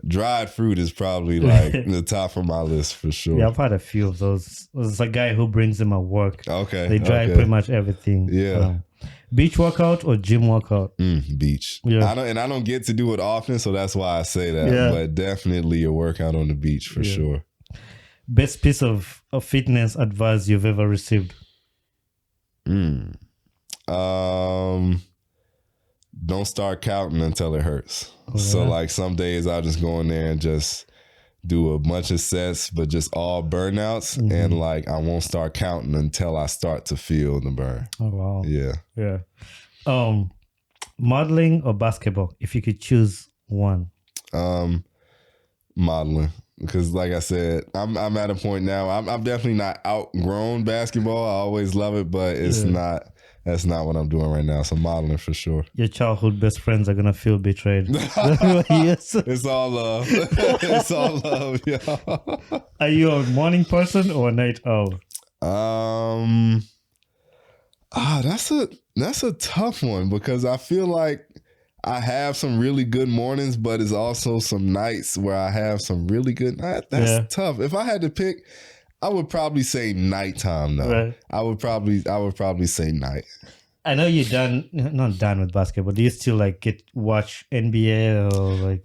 dried fruit is probably like the top of my list for sure. Yeah, I've had a few of those. There's a guy who brings them at work. Okay. They dry pretty much everything. Yeah. Beach workout or gym workout? Beach. Yeah. I don't get to do it often, so that's why I say that. Yeah. But definitely a workout on the beach for sure. Best piece of fitness advice you've ever received? Don't start counting until it hurts. Oh, So yeah. like some days I'll just go in there and just do a bunch of sets, but just all burnouts, and like I won't start counting until I start to feel the burn. Oh wow. Yeah. Modeling or basketball, if you could choose one? Modeling. Because like I said, I'm at a point now. I'm definitely not outgrown basketball. I always love it, but it's not. That's not what I'm doing right now. So modeling for sure. Your childhood best friends are gonna feel betrayed. Yes. It's all love. It's all love, y'all. Are you a morning person or a night owl? That's a tough one because I feel like I have some really good mornings, but it's also some nights where I have some really good nights. That's tough. If I had to pick, I would probably say nighttime though. Right. I would probably say night. I know you're not done with basketball. Do you still like watch NBA or like?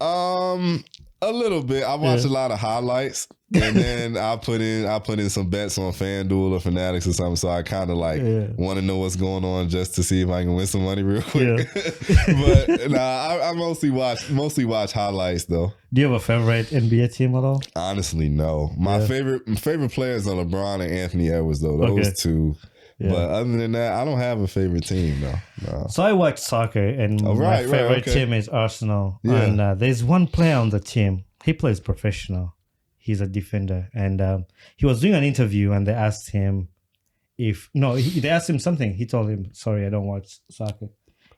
A little bit. I watch a lot of highlights, and then I put in some bets on FanDuel or Fanatics or something. So I kind of like want to know what's going on just to see if I can win some money real quick. Yeah. But nah, I mostly watch highlights though. Do you have a favorite NBA team at all? Honestly, no. My favorite players are LeBron and Anthony Edwards though. Those two. Yeah. But other than that, I don't have a favorite team though. No. So I watch soccer, and my favorite team is Arsenal. Yeah. And there's one player on the team. He plays professional. He's a defender, and he was doing an interview, and they asked him they asked him something. He told him, "Sorry, I don't watch soccer."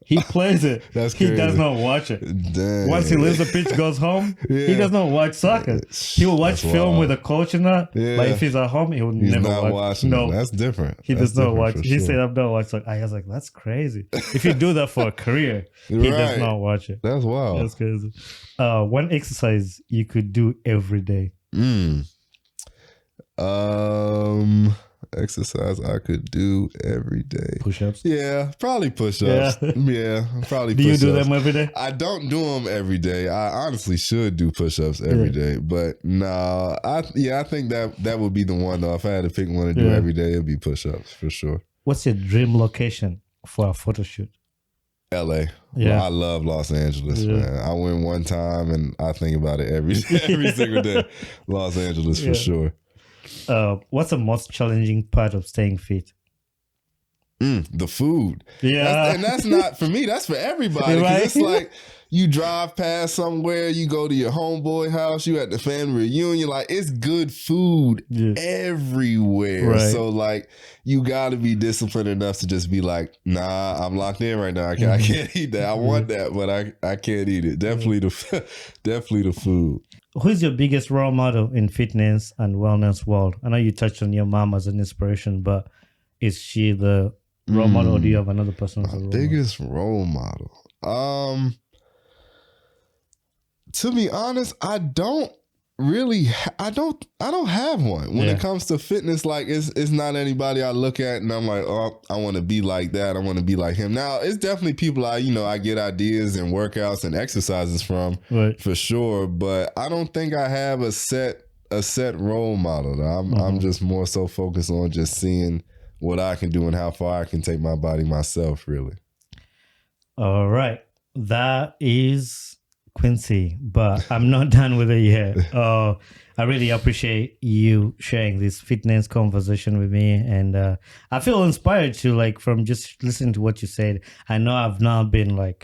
He plays it. That's he crazy. does not watch it. Dang. Once he leaves the pitch, goes home, he does not watch soccer. He will watch film with a coach and that, but if he's at home, he will never watch. No, that's different. He does not watch. He said, "I'm not watching." I was like, "That's crazy." If you do that for a career, he does not watch it. That's wild. That's crazy. One exercise you could do every day. Exercise I could do every day. Push-ups? Yeah, probably push-ups. Yeah, probably do push-ups. Do you do them every day? I don't do them every day. I honestly should do push-ups every day. But no, I think that would be the one though. If I had to pick one to do every day, it'd be push-ups for sure. What's your dream location for a photo shoot? LA. Yeah. I love Los Angeles, man. I went one time and I think about it every single day. Los Angeles for sure. What's the most challenging part of staying fit? The food. Yeah. And that's not for me, that's for everybody. Right? It's like you drive past somewhere, you go to your homeboy house, you at the family reunion, like it's good food everywhere. Right. So like you gotta be disciplined enough to just be like, nah, I'm locked in right now. I can't eat that. I want that, but I can't eat it. Definitely the food. Who's your biggest role model in fitness and wellness world? I know you touched on your mom as an inspiration, but is she the role model, or do you have another person as a role biggest role model? To be honest, I don't have one. When it comes to fitness, like it's not anybody I look at and I'm like, oh, I want to be like that. I want to be like him. Now, it's definitely people I get ideas and workouts and exercises from for sure, but I don't think I have a set role model. I'm just more so focused on just seeing what I can do and how far I can take my body myself, really. All right. That is Quincy, but I'm not done with it yet. I really appreciate you sharing this fitness conversation with me, and I feel inspired to from just listening to what you said. I know I've not been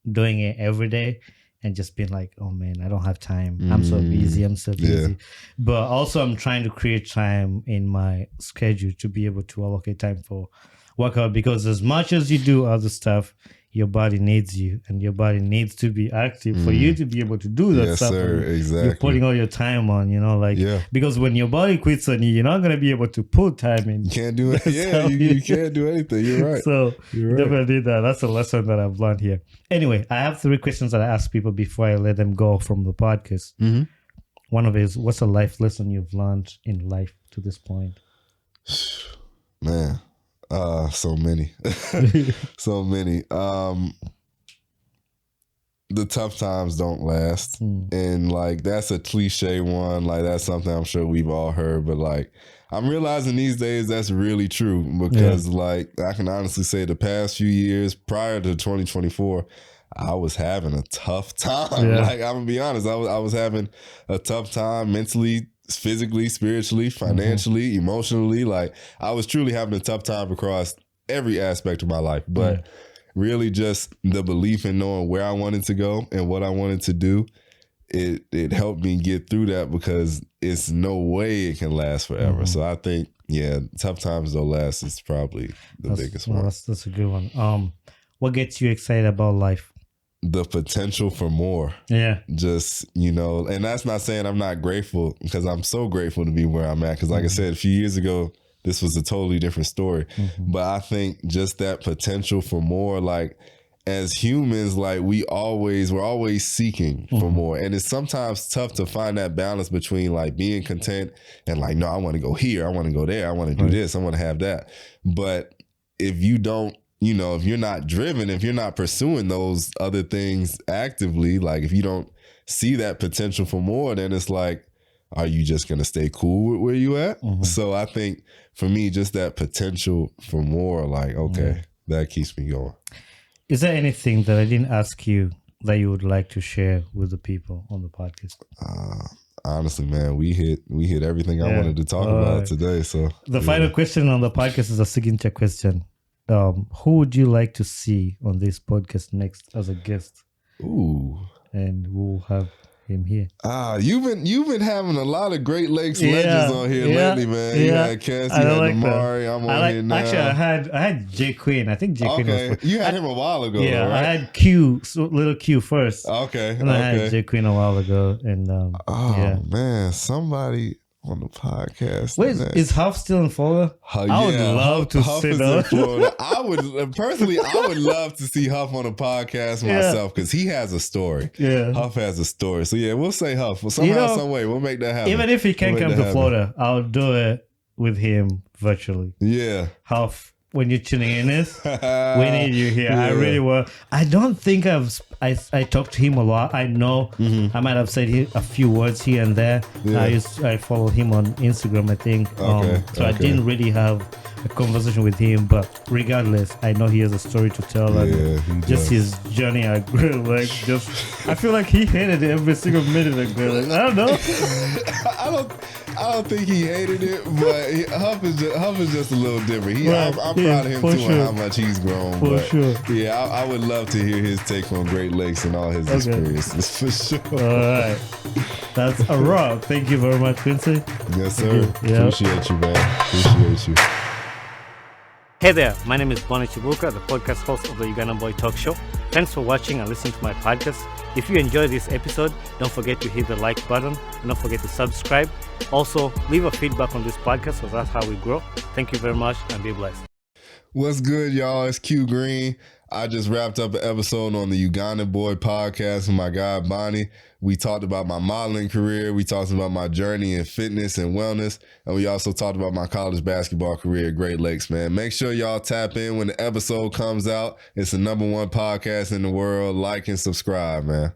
doing it every day and just been like, oh man, I don't have time. I'm so busy. But also I'm trying to create time in my schedule to be able to allocate time for workout, because as much as you do other stuff, your body needs you, and your body needs to be active for you to be able to do that stuff. Yes, sir. Exactly. You're putting all your time on, because when your body quits on you, you're not going to be able to put time in. You can't do it. Yeah, you can't do anything. You're right. So definitely that's a lesson that I've learned here. Anyway, I have 3 questions that I ask people before I let them go from the podcast. One of it is, what's a life lesson you've learned in life to this point? Man. So many. So many. the tough times don't last. And like, that's a cliche one. Like, that's something I'm sure we've all heard, but like, I'm realizing these days that's really true because like, I can honestly say the past few years prior to 2024, I was having a tough time. Like, I'm gonna be honest, I was having a tough time mentally, physically, spiritually, financially, emotionally. Like, I was truly having a tough time across every aspect of my life. But really just the belief in knowing where I wanted to go and what I wanted to do, it helped me get through that because it's no way it can last forever. So I think, tough times don't last is probably the biggest one. That's a good one. What gets you excited about life? The potential for more. Yeah. Just, and that's not saying I'm not grateful, because I'm so grateful to be where I'm at. Because like I said, a few years ago, this was a totally different story. But I think just that potential for more, like as humans, like we're always seeking for more. And it's sometimes tough to find that balance between like being content and like, no, I want to go here, I want to go there, I want to do this, I want to have that. But if you don't, if you're not driven, if you're not pursuing those other things actively, like if you don't see that potential for more, then it's like, are you just going to stay cool with where you at? So I think for me, just that potential for more, like, okay, that keeps me going. Is there anything that I didn't ask you that you would like to share with the people on the podcast? Honestly, man, we hit everything I wanted to talk about today. So the final question on the podcast is a signature question. Who would you like to see on this podcast next as a guest? Ooh. And we'll have him here. You've been having a lot of Great Lakes legends on here lately, man. You had Cass, you had Amari. I'm on here now. Actually, I had Jay Quinn. I think Jay Quinn was first. You had him a while ago, yeah, though, right? I had little Q first. Okay. And I had Jay Quinn a while ago. And man, somebody on the podcast. Wait, is Huff still in Florida? I would love to Huff is in Florida. I would love to see Huff on a podcast myself, because he has a story. Yeah, Huff has a story. So yeah, we'll say Huff. Well, somehow, some way, we'll make that happen. Even if he can't come to Florida, I'll do it with him virtually. Yeah, Huff. When you're tuning in this, we need you here. I really will. I don't think I talked to him a lot. I know I might have said a few words here and there. I follow him on Instagram, I think. I didn't really have a conversation with him, but regardless, I know he has a story to tell. And just his journey at Great Lake. I feel like he hated it every single minute at Great Lake. I don't know. I don't think he hated it, but Huff is just a little different. I'm proud of him too, and how much he's grown. Yeah, I would love to hear his take on Great Lakes and all his experiences for sure. All right, that's a wrap. Thank you very much, Quincy. Yes, sir. Appreciate you, man. Appreciate you. Hey there, my name is Bonnie Chibuka, the podcast host of the Ugandan Boy Talk Show. Thanks for watching and listening to my podcast. If you enjoyed this episode, don't forget to hit the like button and don't forget to subscribe. Also, leave a feedback on this podcast, because that's how we grow. Thank you very much and be blessed. What's good, y'all? It's Q Green. I just wrapped up an episode on the Ugandan Boy podcast with my guy Bonnie. We talked about my modeling career. We talked about my journey in fitness and wellness. And we also talked about my college basketball career at Great Lakes, man. Make sure y'all tap in when the episode comes out. It's the #1 podcast in the world. Like and subscribe, man.